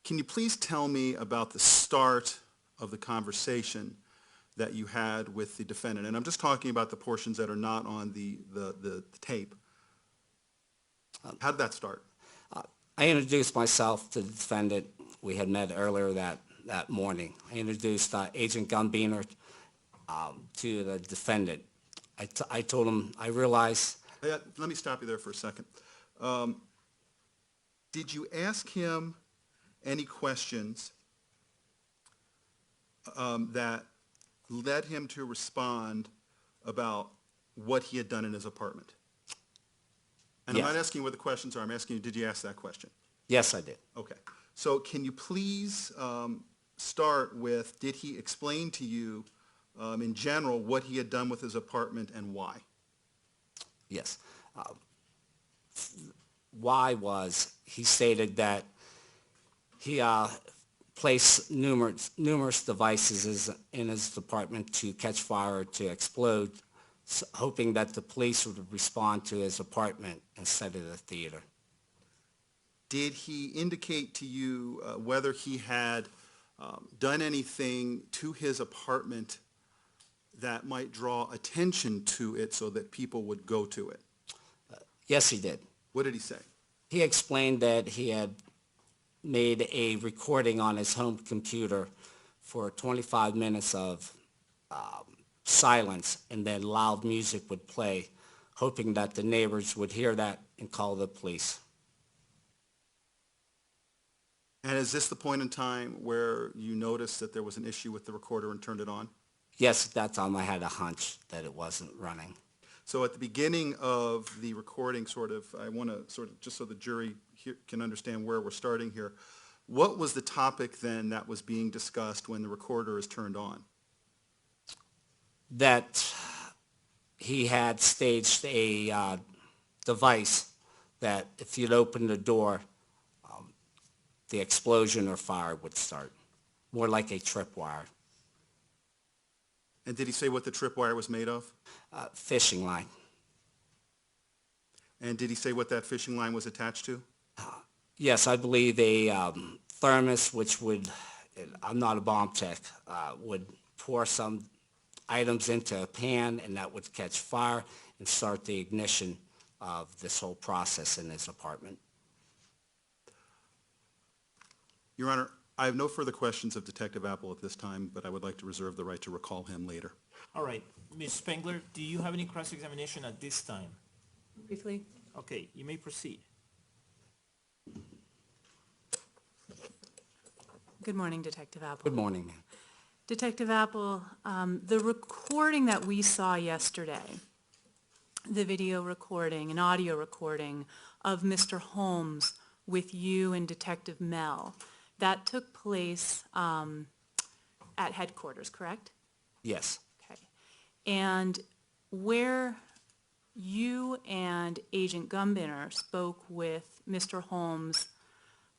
Can you please tell me about the start of the conversation that you had with the defendant? And I'm just talking about the portions that are not on the tape. How did that start? I introduced myself to the defendant. We had met earlier that morning. I introduced Agent Gambiner to the defendant. I told him I realized... Let me stop you there for a second. Did you ask him any questions that led him to respond about what he had done in his apartment? And Yes. I'm not asking you what the questions are. I'm asking you, did you ask that question? Yes, I did. Okay. So can you please start with, did he explain to you in general what he had done with his apartment and why? Yes. Why was he stated that he placed numerous devices in his apartment to catch fire or to explode, hoping that the police would respond to his apartment instead of the theater. Did he indicate to you whether he had done anything to his apartment that might draw attention to it so that people would go to it? Yes, he did. What did he say? He explained that he had made a recording on his home computer for 25 minutes of silence, and then loud music would play, hoping that the neighbors would hear that and call the police. And is this the point in time where you noticed that there was an issue with the recorder and turned it on? Yes, at that time I had a hunch that it wasn't running. So at the beginning of the recording, I want to just so the jury can understand where we're starting here, what was the topic then that was being discussed when the recorder is turned on? That he had staged a device that if you'd open the door, the explosion or fire would start, more like a tripwire. And did he say what the tripwire was made of? Fishing line. And did he say what that fishing line was attached to? Yes, I believe a thermos, which would, I'm not a bomb tech, would pour some items into a pan, and that would catch fire and start the ignition of this whole process in his apartment. Your Honor, I have no further questions of Detective Apple at this time, but I would like to reserve the right to recall him later. All right. Ms. Spengler, do you have any cross-examination at this time? Briefly, Okay, you may proceed. good morning, Detective Apple. Good morning, ma'am. Detective Apple, the recording that we saw yesterday, the video recording and audio recording of Mr. Holmes with you and Detective Mel, that took place at headquarters, correct? Yes. Okay. And where you and Agent Gumbinner spoke with Mr. Holmes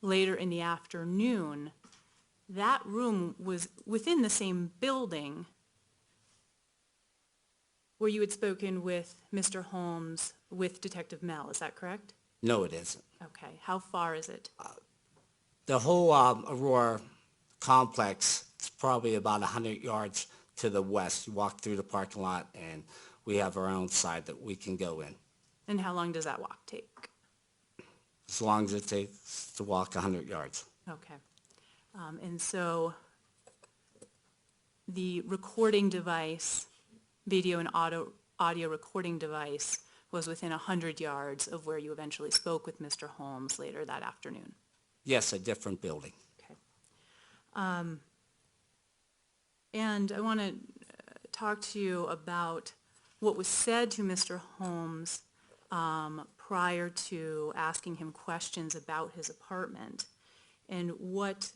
later in the afternoon, that room was within the same building where you had spoken with Mr. Holmes with Detective Mel, is that correct? No, it isn't. Okay, how far is it? The whole Aurora complex is probably about 100 yards to the west. You walk through the parking lot, and we have our own side that we can go in, And how long does that walk take? as long as it takes to walk 100 yards. Okay. And so the recording device, video and audio recording device, was within 100 yards of where you eventually spoke with Mr. Holmes later that afternoon. Yes, a different building. Okay. And I want to talk to you about what was said to Mr. Holmes prior to asking him questions about his apartment. And what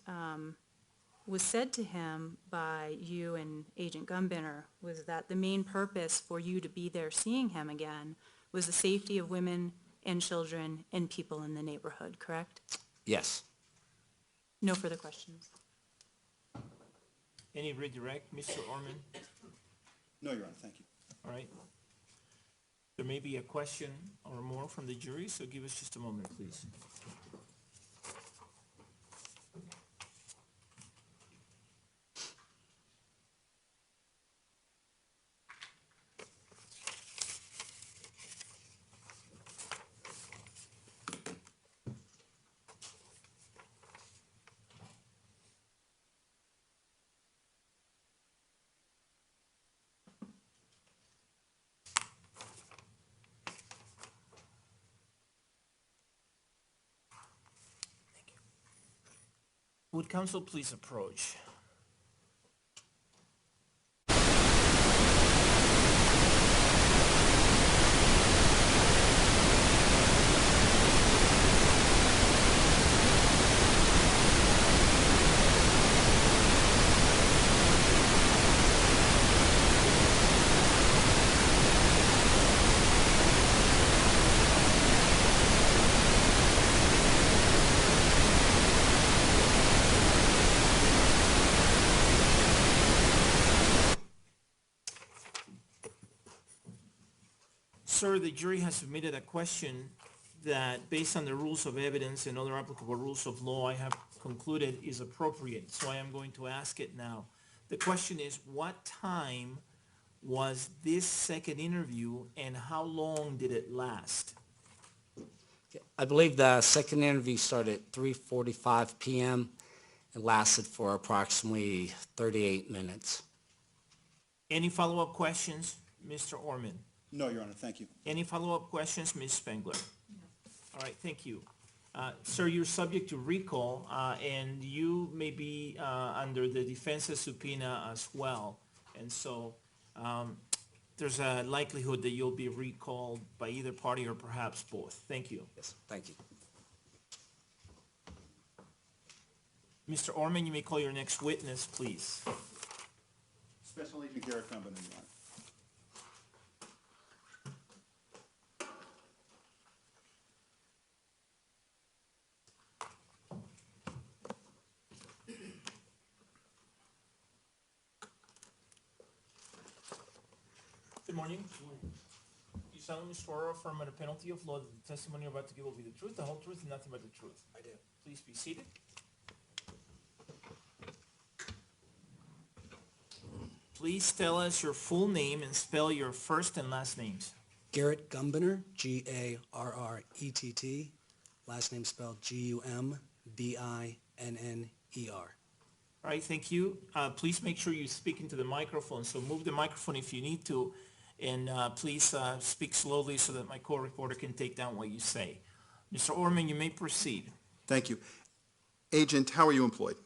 was said to him by you and Agent Gumbinner was that the main purpose for you to be there seeing him again was the safety of women and children and people in the neighborhood, correct? Yes. No further questions. Any redirect, Mr. Orman? No, Your Honor, thank you. All right. There may be a question or more from the jury, so give us just a moment, please. Would counsel please approach? Sir, the jury has submitted a question that, based on the rules of evidence and other applicable rules of law, I have concluded is appropriate, so I am going to ask it now. The question is, what time was this second interview and how long did it last? I believe the second interview started at 3:45 p.m. and lasted for approximately 38 minutes. Any follow-up questions, Mr. Orman? No, Your Honor, thank you. Any follow-up questions, Ms. Spengler? All right, thank you. Sir, you're subject to recall, and you may be under the defense's subpoena as well. And so there's a likelihood that you'll be recalled by either party or perhaps both. Thank you. Yes, thank you. Mr. Orman, you may call your next witness, please. Special Agent Garrett Gumben, Your Honor. Good morning. You solemnly swear or affirm under penalty of law that the testimony you're about to give will be the truth, the whole truth, and nothing but the truth? I do. Please be seated. Please tell us your full name and spell your first and last names. Garrett Gumbener, Garrett, last name spelled Gumbinner. All right, thank you. Please make sure you speak into the microphone, so move the microphone if you need to, and please speak slowly so that my co-reporter can take down what you say. Mr. Orman, you may proceed. Thank you. Agent, how are you employed?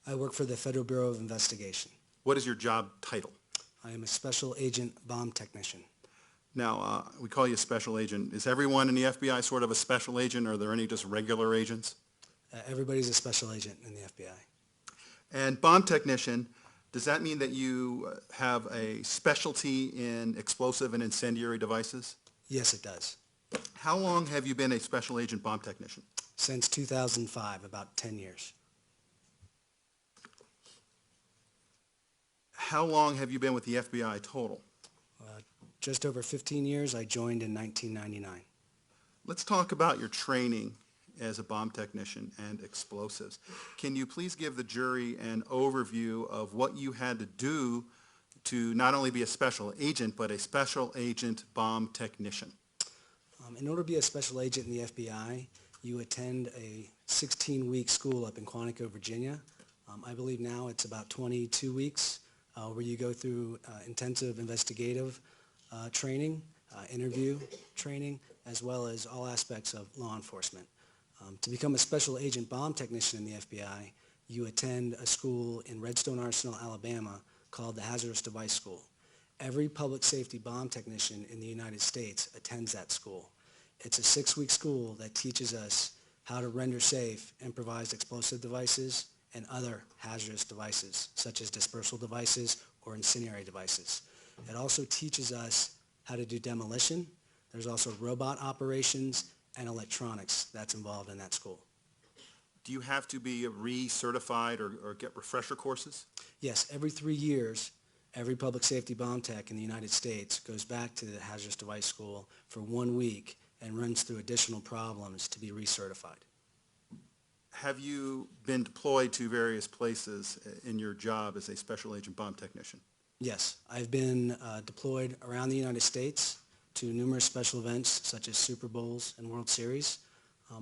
I work for the Federal Bureau of Investigation. What is your job title? I am a Special Agent Bomb Technician. Now, we call you a special agent. Is everyone in the FBI sort of a special agent, or are there any just regular agents? Everybody's a special agent in the FBI. And bomb technician, does that mean that you have a specialty in explosive and incendiary devices? Yes, it does. How long have you been a special agent bomb technician? Since 2005, about 10 years. How long have you been with the FBI total? Just over 15 years. I joined in 1999. Let's talk about your training as a bomb technician and explosives. Can you please give the jury an overview of what you had to do to not only be a special agent, but a special agent bomb technician? In order to be a special agent in the FBI, you attend a 16-week school up in Quantico, Virginia. I believe now it's about 22 weeks where you go through intensive investigative training, interview training, as well as all aspects of law enforcement. To become a special agent bomb technician in the FBI, you attend a school in Redstone Arsenal, Alabama called the Hazardous Device School. Every public safety bomb technician in the United States attends that school. It's a 6-week school that teaches us how to render safe improvised explosive devices and other hazardous devices, such as dispersal devices or incendiary devices. It also teaches us how to do demolition. There's also robot operations and electronics that's involved in that school. Do you have to be recertified or get refresher courses? Yes, every 3 years, every public safety bomb tech in the United States goes back to the Hazardous Device School for 1 week and runs through additional problems to be recertified. Have you been deployed to various places in your job as a special agent bomb technician? Yes, I've been deployed around the United States to numerous special events such as Super Bowls and World Series.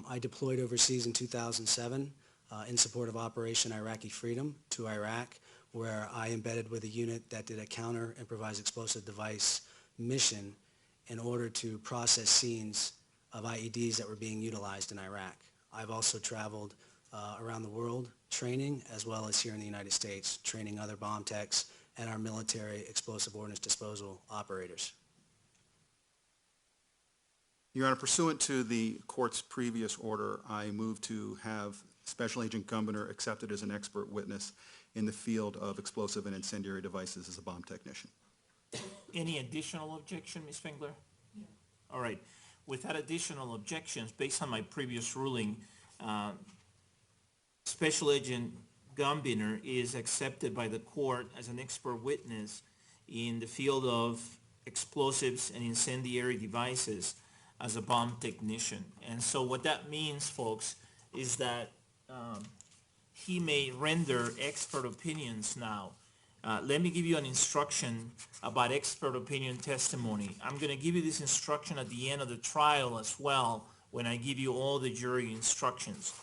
I deployed overseas in 2007 in support of Operation Iraqi Freedom to Iraq, where I embedded with a unit that did a counter improvised explosive device mission in order to process scenes of IEDs that were being utilized in Iraq. I've also traveled around the world training, as well as here in the United States, training other bomb techs and our military explosive ordnance disposal operators. Your Honor, pursuant to the court's previous order, I move to have Special Agent Gumbener accepted as an expert witness in the field of explosive and incendiary devices as a bomb technician. Any additional objection, Ms. Spengler? No. All right. Without additional objections, based on my previous ruling, Special Agent Gumbener is accepted by the court as an expert witness in the field of explosives and incendiary devices as a bomb technician. And so what that means, folks, is that he may render expert opinions now. Let me give you an instruction about expert opinion testimony. I'm going to give you this instruction at the end of the trial as well, when I give you all the jury instructions.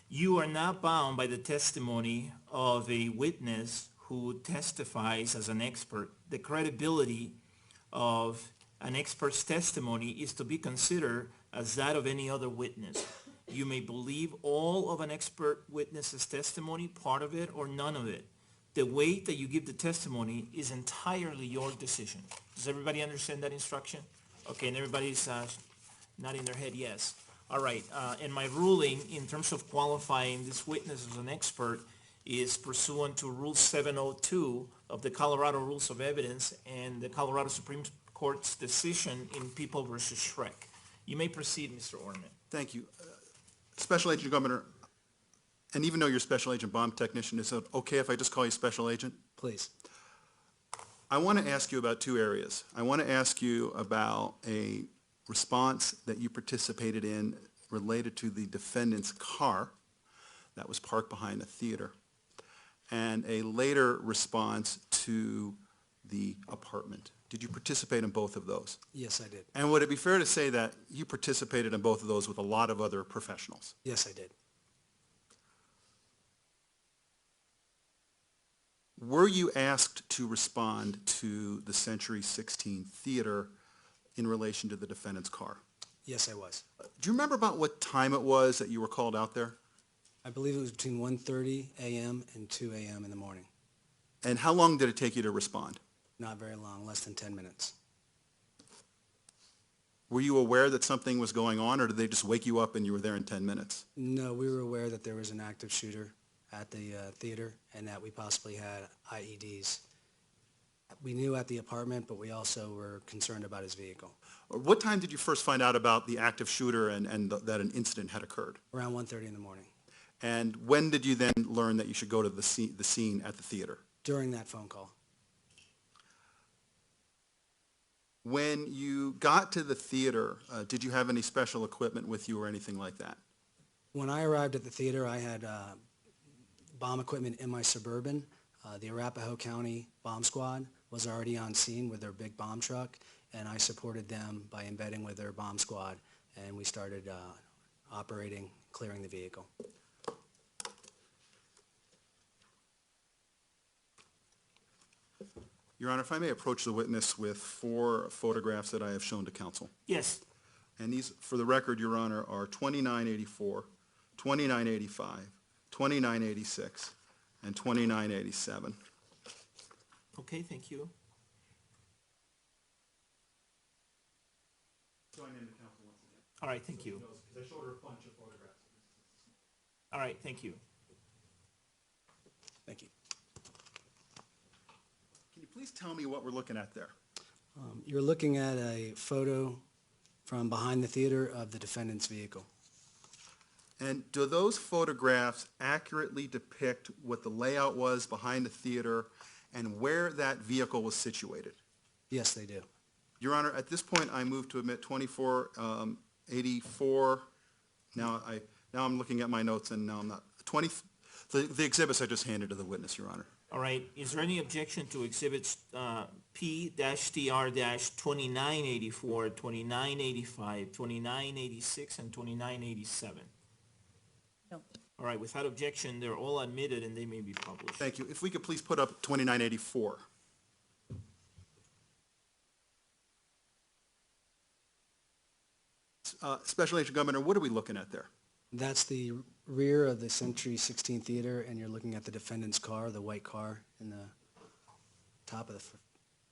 You are not bound by the testimony of a witness who testifies as an expert. The credibility of an expert's testimony is to be considered as that of any other witness. You may believe all of an expert witness's testimony, part of it or none of it. The weight that you give the testimony is entirely your decision. Does everybody understand that instruction? Okay, and everybody's nodding their head yes. All right, and my ruling in terms of qualifying this witness as an expert is pursuant to Rule 702 of the Colorado Rules of Evidence and the Colorado Supreme Court's decision in People v. Schreck. You may proceed, Mr. Orman. Thank you. Special Agent Governor, and even though you're Special Agent Bomb Technician, is it okay if I just call you Special Agent? Please. I want to ask you about two areas. I want to ask you about a response that you participated in related to the defendant's car that was parked behind the theater, and a later response to the apartment. Did you participate in both of those? Yes, I did. And would it be fair to say that you participated in both of those with a lot of other professionals? Yes, I did. Were you asked to respond to the Century 16 Theater in relation to the defendant's car? Yes, I was. Do you remember about what time it was that you were called out there? I believe it was between 1:30 a.m. and 2 a.m. in the morning. And how long did it take you to respond? Not very long, less than 10 minutes. Were you aware that something was going on, or did they just wake you up and you were there in 10 minutes? No, we were aware that there was an active shooter at the theater and that we possibly had IEDs. We knew at the apartment, but we also were concerned about his vehicle. What time did you first find out about the active shooter and that an incident had occurred? Around 1:30 in the morning. And when did you then learn that you should go to the scene at the theater? During that phone call. When you got to the theater, did you have any special equipment with you or anything like that? When I arrived at the theater, I had bomb equipment in my Suburban. The Arapahoe County Bomb Squad was already on scene with their big bomb truck, and I supported them by embedding with their bomb squad, and we started operating, clearing the vehicle. Your Honor, if I may approach the witness with 4 photographs that I have shown to counsel. Yes. And these, for the record, Your Honor, are 2984, 2985, 2986, and 2987. Okay, thank you. So I named the counsel once again. All right, thank you. Because I showed her a bunch of photographs. All right, thank you. Thank you. Can you please tell me what we're looking at there? You're looking at a photo from behind the theater of the defendant's vehicle. And do those photographs accurately depict what the layout was behind the theater and where that vehicle was situated? Yes, they do. Your Honor, at this point, I move to admit 2484. Now I'm looking at my notes, and now I'm not. The exhibits I just handed to the witness, Your Honor. All right, is there any objection to exhibits P-TR-2984, 2985, 2986, and 2987? No. All right, without objection, they're all admitted and they may be published. Thank you. If we could please put up 2984. Special Agent Governor, what are we looking at there? That's the rear of the Century 16 Theater, and you're looking at the defendant's car, the white car, in the top of the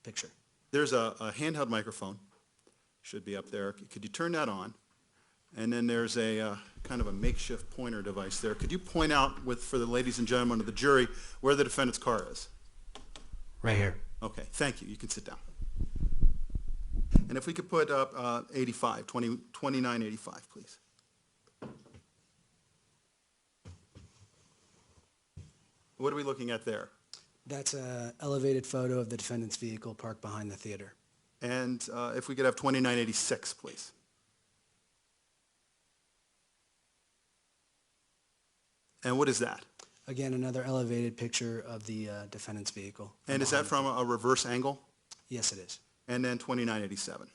picture. There's a handheld microphone, should be up there. Could you turn that on? And then there's a kind of a makeshift pointer device there. Could you point out for the ladies and gentlemen of the jury where the defendant's car is? Right here. Okay, thank you. You can sit down. And if we could put up 2985, please. What are we looking at there? That's an elevated photo of the defendant's vehicle parked behind the theater. And if we could have 2986, please. And what is that? Again, another elevated picture of the defendant's vehicle. And is that from a reverse angle? Yes, it is. And then 2987.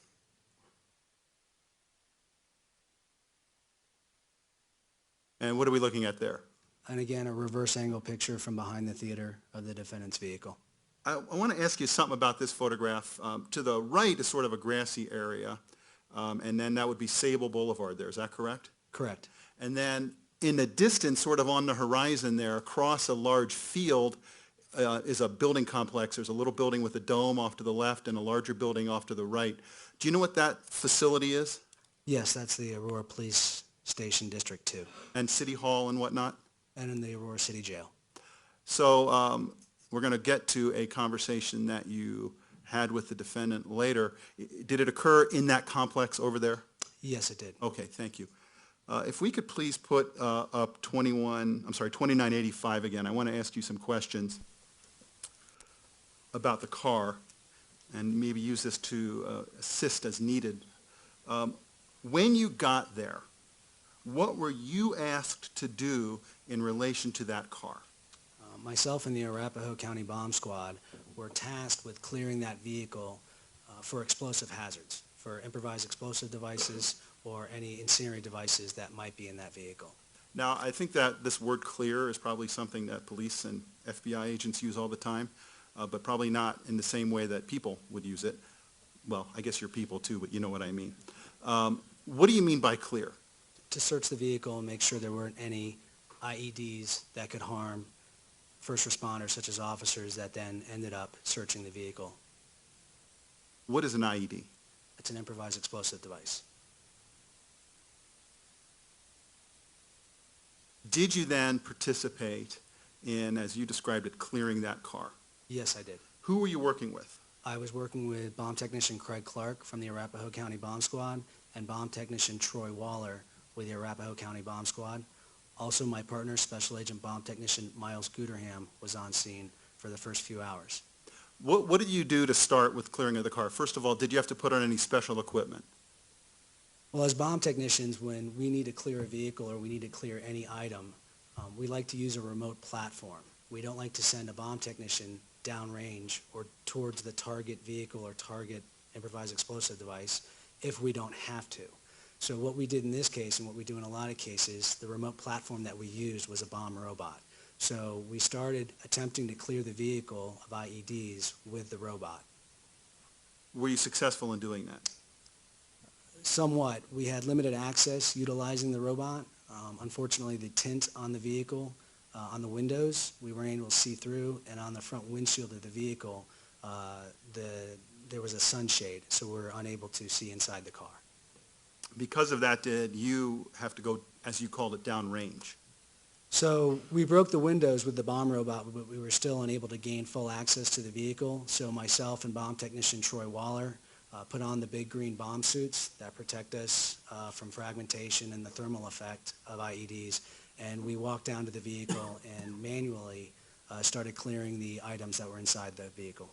And what are we looking at there? And again, a reverse angle picture from behind the theater of the defendant's vehicle. I want to ask you something about this photograph. To the right is sort of a grassy area, and then that would be Sable Boulevard there. Is that correct? Correct. And then in the distance, sort of on the horizon there, across a large field, is a building complex. There's a little building with a dome off to the left and a larger building off to the right. Do you know what that facility is? Yes, that's the Aurora Police Station District 2. And City Hall and whatnot? And in the Aurora City Jail. So we're going to get to a conversation that you had with the defendant later. Did it occur in that complex over there? Yes, it did. Okay, thank you. If we could please put up 2985 again. I want to ask you some questions about the car and maybe use this to assist as needed. When you got there, what were you asked to do in relation to that car? Myself and the Arapahoe County Bomb Squad were tasked with clearing that vehicle for explosive hazards, for improvised explosive devices or any incendiary devices that might be in that vehicle. Now, I think that this word clear is probably something that police and FBI agents use all the time, but probably not in the same way that people would use it. Well, I guess you're people too, but you know what I mean. What do you mean by clear? To search the vehicle and make sure there weren't any IEDs that could harm first responders such as officers that then ended up searching the vehicle. What is an IED? It's an improvised explosive device. Did you then participate in, as you described it, clearing that car? Yes, I did. Who were you working with? I was working with bomb technician Craig Clark from the Arapahoe County Bomb Squad and bomb technician Troy Waller with the Arapahoe County Bomb Squad. Also, my partner, Special Agent Bomb Technician Miles Guterham, was on scene for the first few hours. What did you do to start with clearing of the car? First of all, did you have to put on any special equipment? Well, as bomb technicians, when we need to clear a vehicle or we need to clear any item, we like to use a remote platform. We don't like to send a bomb technician downrange or towards the target vehicle or target improvised explosive device if we don't have to. So what we did in this case, and what we do in a lot of cases, the remote platform that we used was a bomb robot. So we started attempting to clear the vehicle of IEDs with the robot. Were you successful in doing that? Somewhat. We had limited access utilizing the robot. Unfortunately, the tint on the vehicle, on the windows, we weren't able to see through, and on the front windshield of the vehicle, there was a sunshade, so we were unable to see inside the car. Because of that, did you have to go, as you called it, downrange? So we broke the windows with the bomb robot, but we were still unable to gain full access to the vehicle. So myself and bomb technician Troy Waller put on the big green bomb suits that protect us from fragmentation and the thermal effect of IEDs. And we walked down to the vehicle and manually started clearing the items that were inside the vehicle.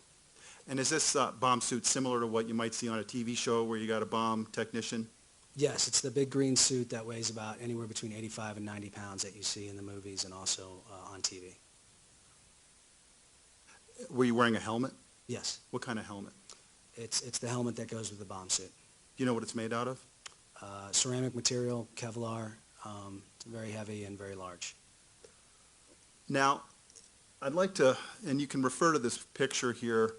And is this bomb suit similar to what you might see on a TV show where you got a bomb technician? Yes, it's the big green suit that weighs about anywhere between 85 and 90 pounds that you see in the movies and also on TV. Were you wearing a helmet? Yes. What kind of helmet? It's the helmet that goes with the bomb suit. Do you know what it's made out of? Ceramic material, Kevlar, very heavy and very large. Now, I'd like to, and you can refer to this picture here,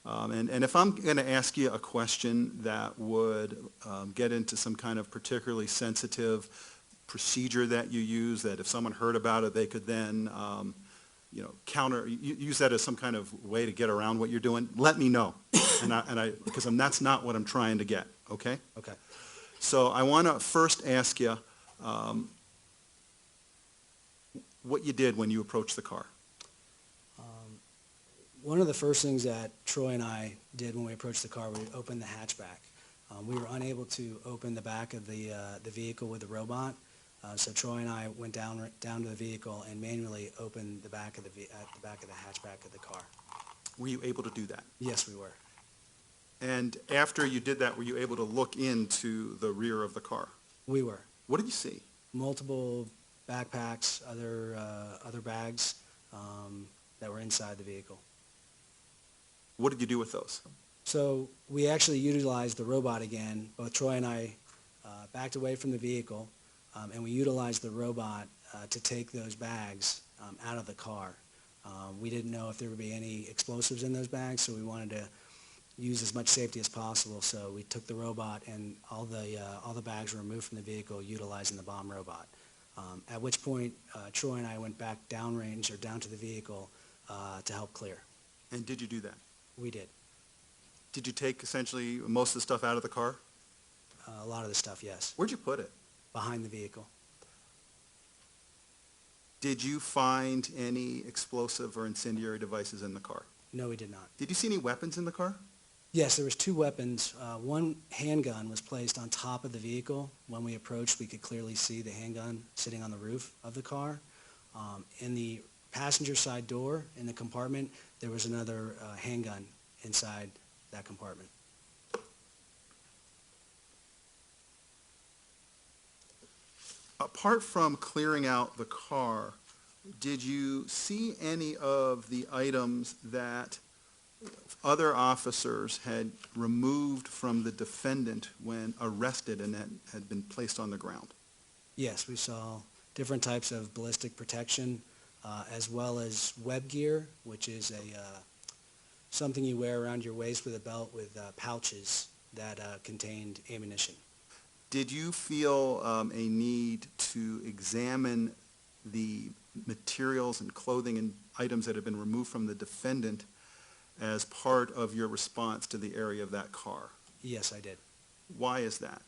and if I'm going to ask you a question that would get into some kind of particularly sensitive procedure that you use, that if someone heard about it, they could then, use that as some kind of way to get around what you're doing, let me know, because that's not what I'm trying to get, okay? Okay. So I want to first ask you what you did when you approached the car. One of the first things that Troy and I did when we approached the car, we opened the hatchback. We were unable to open the back of the vehicle with the robot, so Troy and I went down to the vehicle and manually opened the back of the hatchback of the car. Were you able to do that? Yes, we were. And after you did that, were you able to look into the rear of the car? We were. What did you see? Multiple backpacks, other bags that were inside the vehicle. What did you do with those? So we actually utilized the robot again. Both Troy and I backed away from the vehicle, and we utilized the robot to take those bags out of the car. We didn't know if there would be any explosives in those bags, so we wanted to use as much safety as possible. So we took the robot, and all the bags were removed from the vehicle utilizing the bomb robot. At which point, Troy and I went back downrange or down to the vehicle to help clear. And did you do that? We did. Did you take essentially most of the stuff out of the car? A lot of the stuff, yes. Where'd you put it? Behind the vehicle. Did you find any explosive or incendiary devices in the car? No, we did not. Did you see any weapons in the car? Yes, there was two weapons. One handgun was placed on top of the vehicle. When we approached, we could clearly see the handgun sitting on the roof of the car. In the passenger side door in the compartment, there was another handgun inside that compartment. Apart from clearing out the car, did you see any of the items that other officers had removed from the defendant when arrested and that had been placed on the ground? Yes, we saw different types of ballistic protection, as well as web gear, which is something you wear around your waist with a belt with pouches that contained ammunition. Did you feel a need to examine the materials and clothing and items that had been removed from the defendant as part of your response to the area of that car? Yes, I did. Why is that?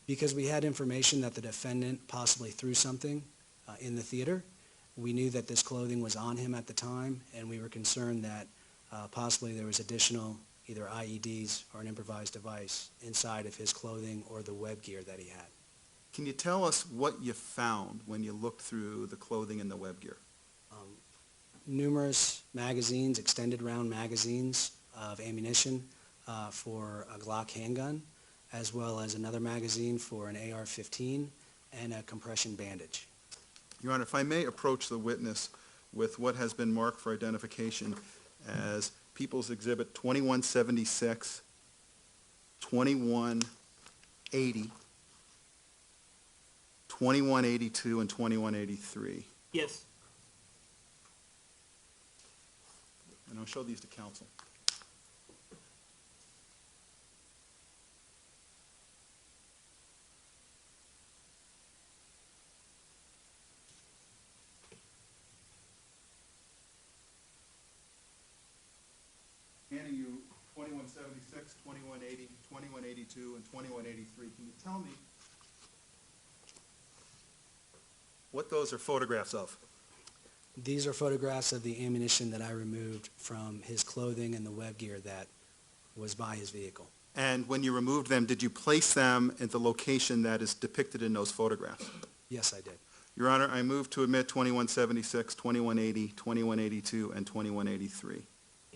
Because we had information that the defendant possibly threw something in the theater. We knew that this clothing was on him at the time, and we were concerned that possibly there was additional either IEDs or an improvised device inside of his clothing or the web gear that he had. Can you tell us what you found when you looked through the clothing and the web gear? Numerous magazines, extended round magazines of ammunition for a Glock handgun, as well as another magazine for an AR-15 and a compression bandage. Your Honor, if I may approach the witness with what has been marked for identification as People's Exhibit 2176, 2180, 2182, and 2183. Yes. And I'll show these to counsel. Handing you 2176, 2180, 2182, and 2183. Can you tell me what those are photographs of? These are photographs of the ammunition that I removed from his clothing and the web gear that was by his vehicle. And when you removed them, did you place them at the location that is depicted in those photographs? Yes, I did. Your Honor, I move to admit 2176, 2180, 2182, and 2183.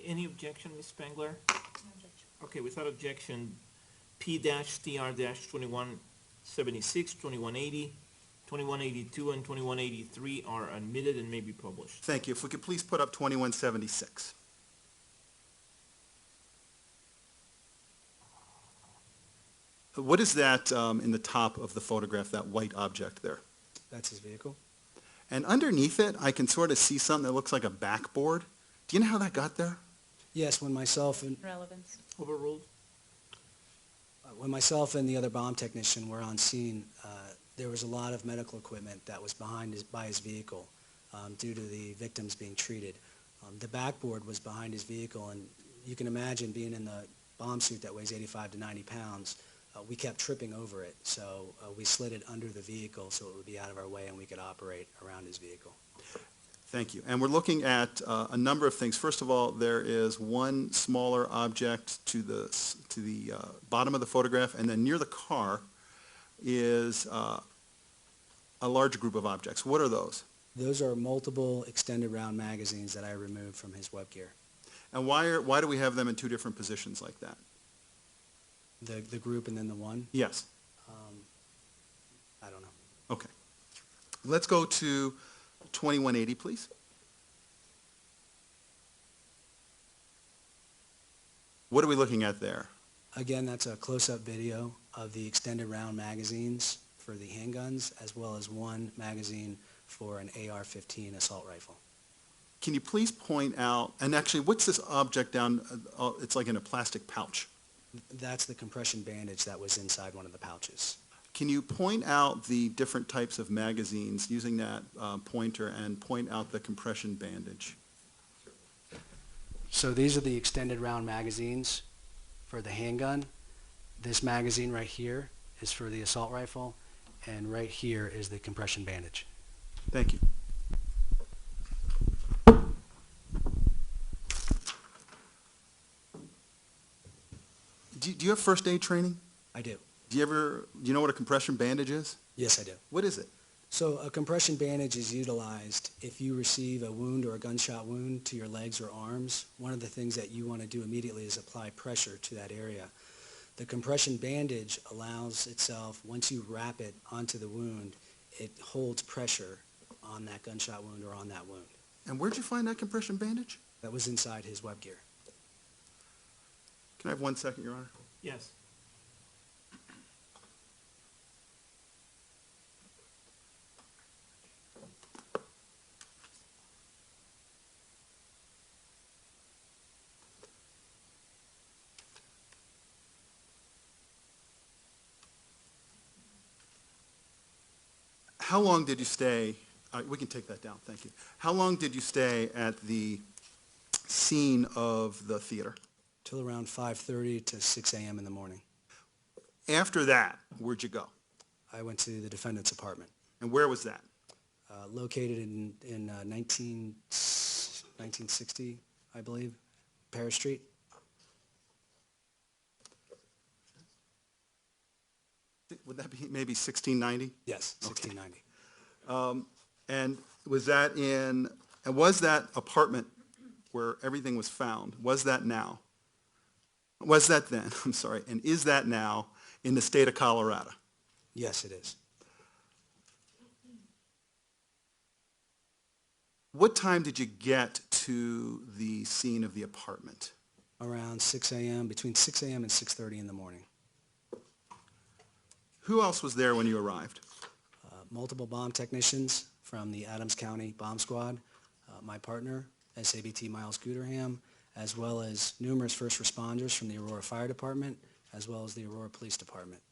Any objection, Ms. Spangler? No objection. Okay, without objection, P-TR-2176, 2180, 2182, and 2183 are admitted and may be published. Thank you. If we could please put up 2176. What is that in the top of the photograph, that white object there? That's his vehicle. And underneath it, I can sort of see something that looks like a backboard. Do you know how that got there? Yes, when myself and Relevance. Overruled? the other bomb technician were on scene, there was a lot of medical equipment that was by his vehicle due to the victims being treated. The backboard was behind his vehicle, and you can imagine being in the bomb suit that weighs 85 to 90 pounds, we kept tripping over it. So we slid it under the vehicle so it would be out of our way and we could operate around his vehicle. Thank you. And we're looking at a number of things. First of all, there is one smaller object to the bottom of the photograph, and then near the car is a large group of objects. What are those? Those are multiple extended round magazines that I removed from his web gear. And why do we have them in two different positions like that? The group and then the one? Yes. I don't know. Okay. Let's go to 2180, please. What are we looking at there? Again, that's a close-up video of the extended round magazines for the handguns, as well as one magazine for an AR-15 assault rifle. Can you please point out, and actually, what's this object down, it's like in a plastic pouch. That's the compression bandage that was inside one of the pouches. Can you point out the different types of magazines using that pointer and point out the compression bandage? So these are the extended round magazines for the handgun. This magazine right here is for the assault rifle, and right here is the compression bandage. Thank you. Do you have first aid training? I do. Do you know what a compression bandage is? Yes, I do. What is it? So a compression bandage is utilized if you receive a wound or a gunshot wound to your legs or arms. One of the things that you want to do immediately is apply pressure to that area. The compression bandage allows itself, once you wrap it onto the wound, it holds pressure on that gunshot wound or on that wound. And where'd you find that compression bandage? That was inside his web gear. Can I have 1 second, Your Honor? Yes. How long did you stay, we can take that down, thank you. How long did you stay at the scene of the theater? Till around 5:30 to 6 a.m. in the morning. After that, where'd you go? I went to the defendant's apartment, And where was that? located in 1960, I believe, Paris Street. Would that be maybe 1690? Yes, 1690. And was that was that apartment where everything was found, was that now? Was that then, I'm sorry, and is that now in the state of Colorado? Yes, it is. What time did you get to the scene of the apartment? Around 6 a.m., between 6 a.m. and 6:30 in the morning. Who else was there when you arrived? Multiple bomb technicians from the Adams County Bomb Squad, my partner, SABT Miles Guterham, as well as numerous first responders from the Aurora Fire Department, as well as the Aurora Police Department.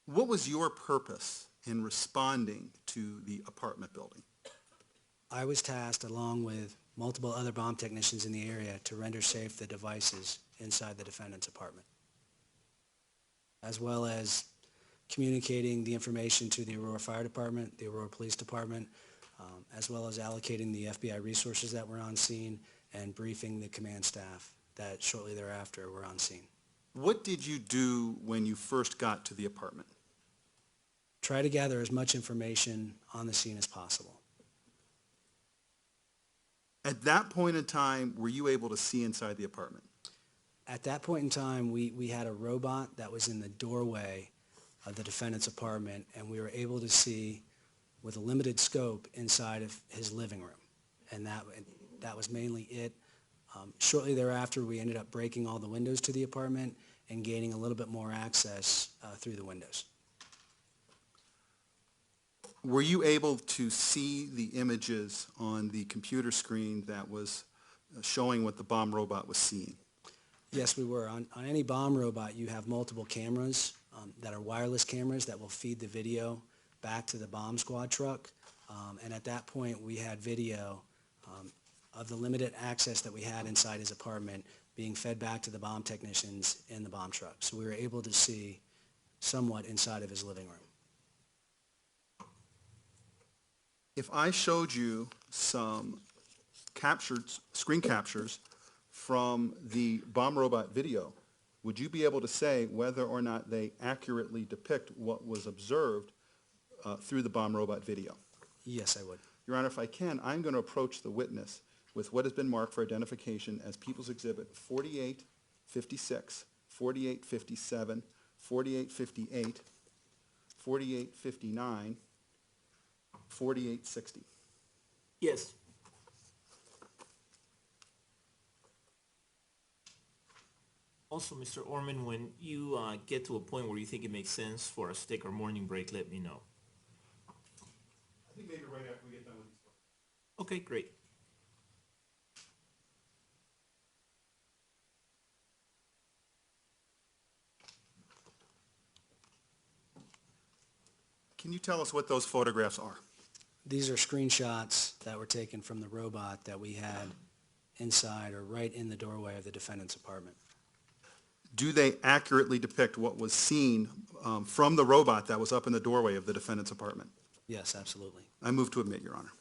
What was your purpose in responding to the apartment building? I was tasked, along with multiple other bomb technicians in the area, to render safe the devices inside the defendant's apartment, as well as communicating the information to the Aurora Fire Department, the Aurora Police Department, as well as allocating the FBI resources that were on scene and briefing the command staff that shortly thereafter were on scene. What did you do when you first got to the apartment? Try to gather as much information on the scene as possible. At that point in time, were you able to see inside the apartment? At that point in time, we had a robot that was in the doorway of the defendant's apartment, and we were able to see with a limited scope inside of his living room. And that was mainly it. Shortly thereafter, we ended up breaking all the windows to the apartment and gaining a little bit more access through the windows. Were you able to see the images on the computer screen that was showing what the bomb robot was seeing? Yes, we were. On any bomb robot, you have multiple cameras that are wireless cameras that will feed the video back to the bomb squad truck. And at that point, we had video of the limited access that we had inside his apartment being fed back to the bomb technicians in the bomb truck. So we were able to see somewhat inside of his living room. If I showed you some screen captures from the bomb robot video, would you be able to say whether or not they accurately depict what was observed through the bomb robot video? Yes, I would. Your Honor, if I can, I'm going to approach the witness with what has been marked for identification as People's Exhibit 4856, 4857, 4858, 4859, 4860. Yes. Also, Mr. Orman, when you get to a point where you think it makes sense for us to take our morning break, let me know. I think maybe right after we get done with these. Okay, great. Can you tell us what those photographs are? These are screenshots that were taken from the robot that we had inside or right in the doorway of the defendant's apartment. Do they accurately depict what was seen from the robot that was up in the doorway of the defendant's apartment? Yes, absolutely. I move to admit, Your Honor.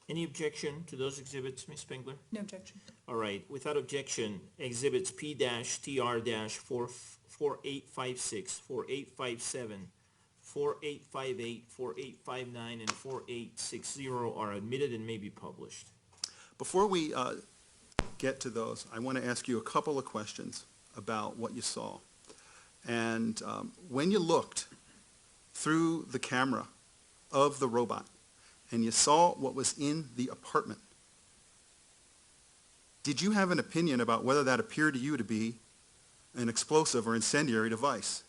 Any objection to those exhibits, Ms. Spengler? No objection. All right, without objection, exhibits P-TR-4856, 4857, 4858, 4859, and 4860 are admitted and may be published. Before we get to those, I want to ask you a couple of questions about what you saw. And when you looked through the camera of the robot and you saw what was in the apartment, did you have an opinion about whether that appeared to you to be an explosive or incendiary device?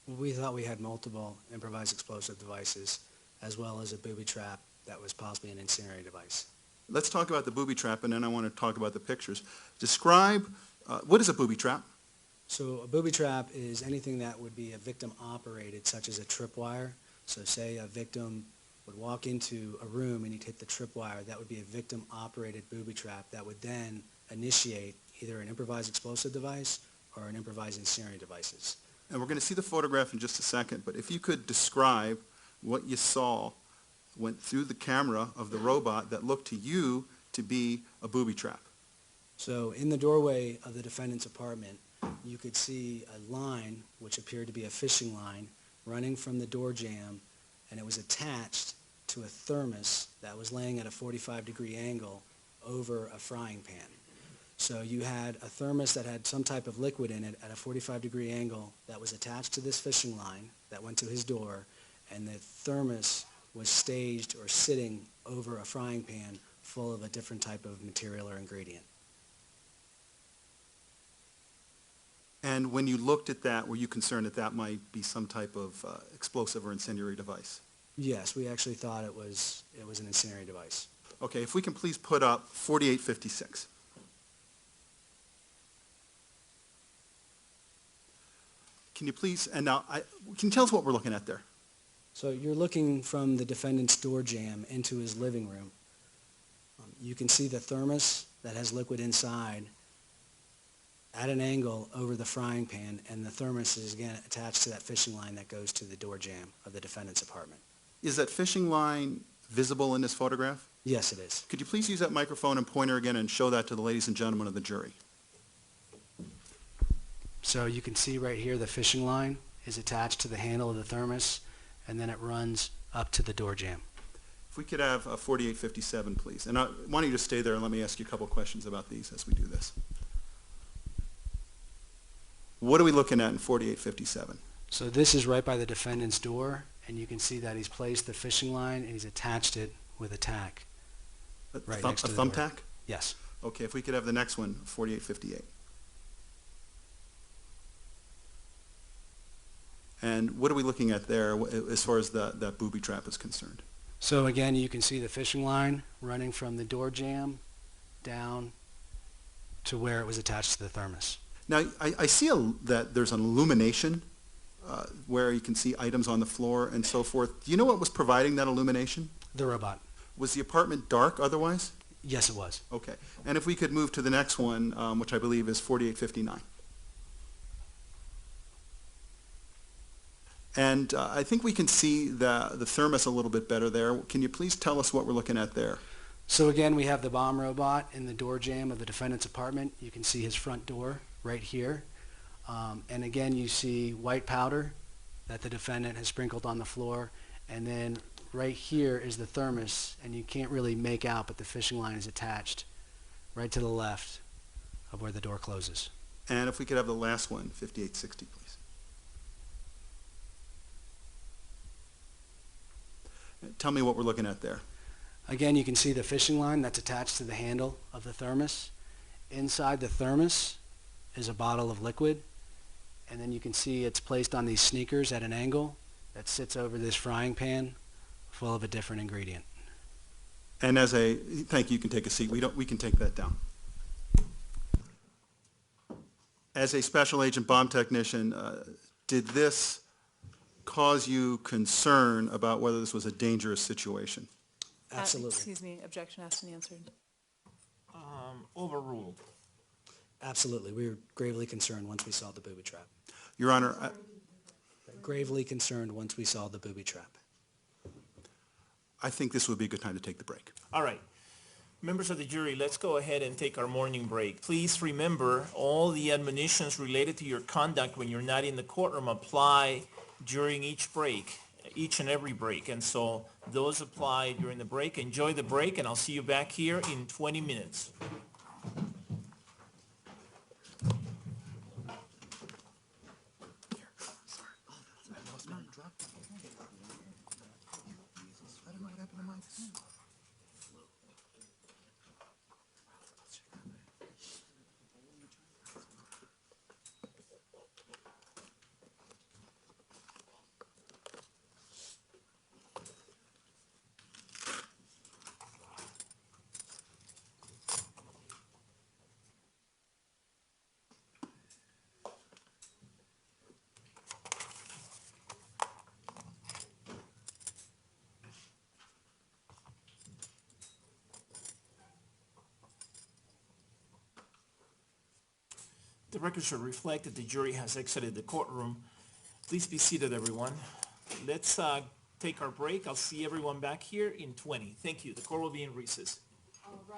We thought we had multiple improvised explosive devices as well as a booby trap that was possibly an incendiary device. Let's talk about the booby trap, and then I want to talk about the pictures. Describe, what is a booby trap? So a booby trap is anything that would be a victim operated, such as a tripwire. So say a victim would walk into a room and he'd hit the tripwire, that would be a victim operated booby trap that would then initiate either an improvised explosive device or an improvised incendiary devices. And we're going to see the photograph in just a second, but if you could describe what you saw went through the camera of the robot that looked to you to be a booby trap. So in the doorway of the defendant's apartment, you could see a line, which appeared to be a fishing line, running from the door jamb, and it was attached to a thermos that was laying at a 45-degree angle over a frying pan. So you had a thermos that had some type of liquid in it at a 45-degree angle that was attached to this fishing line that went to his door, and the thermos was staged or sitting over a frying pan full of a different type of material or ingredient. And when you looked at that, were you concerned that that might be some type of explosive or incendiary device? Yes, we actually thought it was an incendiary device. Okay, if we can please put up 4856. Can you please, and now, can you tell us what we're looking at there? So you're looking from the defendant's door jamb into his living room. You can see the thermos that has liquid inside at an angle over the frying pan, and the thermos is again attached to that fishing line that goes to the door jamb of the defendant's apartment. Is that fishing line visible in this photograph? Yes, it is. Could you please use that microphone and pointer again and show that to the ladies and gentlemen of the jury? So you can see right here the fishing line is attached to the handle of the thermos, and then it runs up to the door jamb. If we could have 4857, please. And why don't you just stay there and let me ask you a couple questions about these as we do this. What are we looking at in 4857? So this is right by the defendant's door, and you can see that he's placed the fishing line and he's attached it with a tack. Right next to the door. thumbtack? Yes. Okay, if we could have the next one, 4858. And what are we looking at there as far as that booby trap is concerned? So again, you can see the fishing line running from the door jamb down to where it was attached to the thermos. Now, I see that there's an illumination where you can see items on the floor and so forth. Do you know what was providing that illumination? The robot. Was the apartment dark otherwise? Yes, it was. Okay. And if we could move to the next one, which I believe is 4859. And I think we can see the thermos a little bit better there. Can you please tell us what we're looking at there? So again, we have the bomb robot in the door jamb of the defendant's apartment. You can see his front door right here. And again, you see white powder that the defendant has sprinkled on the floor. And then right here is the thermos, and you can't really make out, but the fishing line is attached right to the left of where the door closes. And if we could have the last one, 5860, please. Tell me what we're looking at there. Again, you can see the fishing line that's attached to the handle of the thermos. Inside the thermos is a bottle of liquid, and then you can see it's placed on these sneakers at an angle that sits over this frying pan full of a different ingredient. And thank you, you can take a seat. We can take that down. As a special agent bomb technician, did this cause you concern about whether this was a dangerous situation? Absolutely. Excuse me, objection asked and answered. Overruled. Absolutely. We were gravely concerned once we saw the booby trap. Your Honor, Gravely concerned once we saw the booby trap. I think this would be a good time to take the break. All right. Members of the jury, let's go ahead and take our morning break. Please remember all the admonitions related to your conduct when you're not in the courtroom apply during each break, each and every break. And so those apply during the break. Enjoy the break, and I'll see you back here in 20 minutes. The record should reflect that the jury has exited the courtroom. Please be seated, everyone. Let's take our break. I'll see everyone back here in 20. Thank you. The court will be in recess. All right.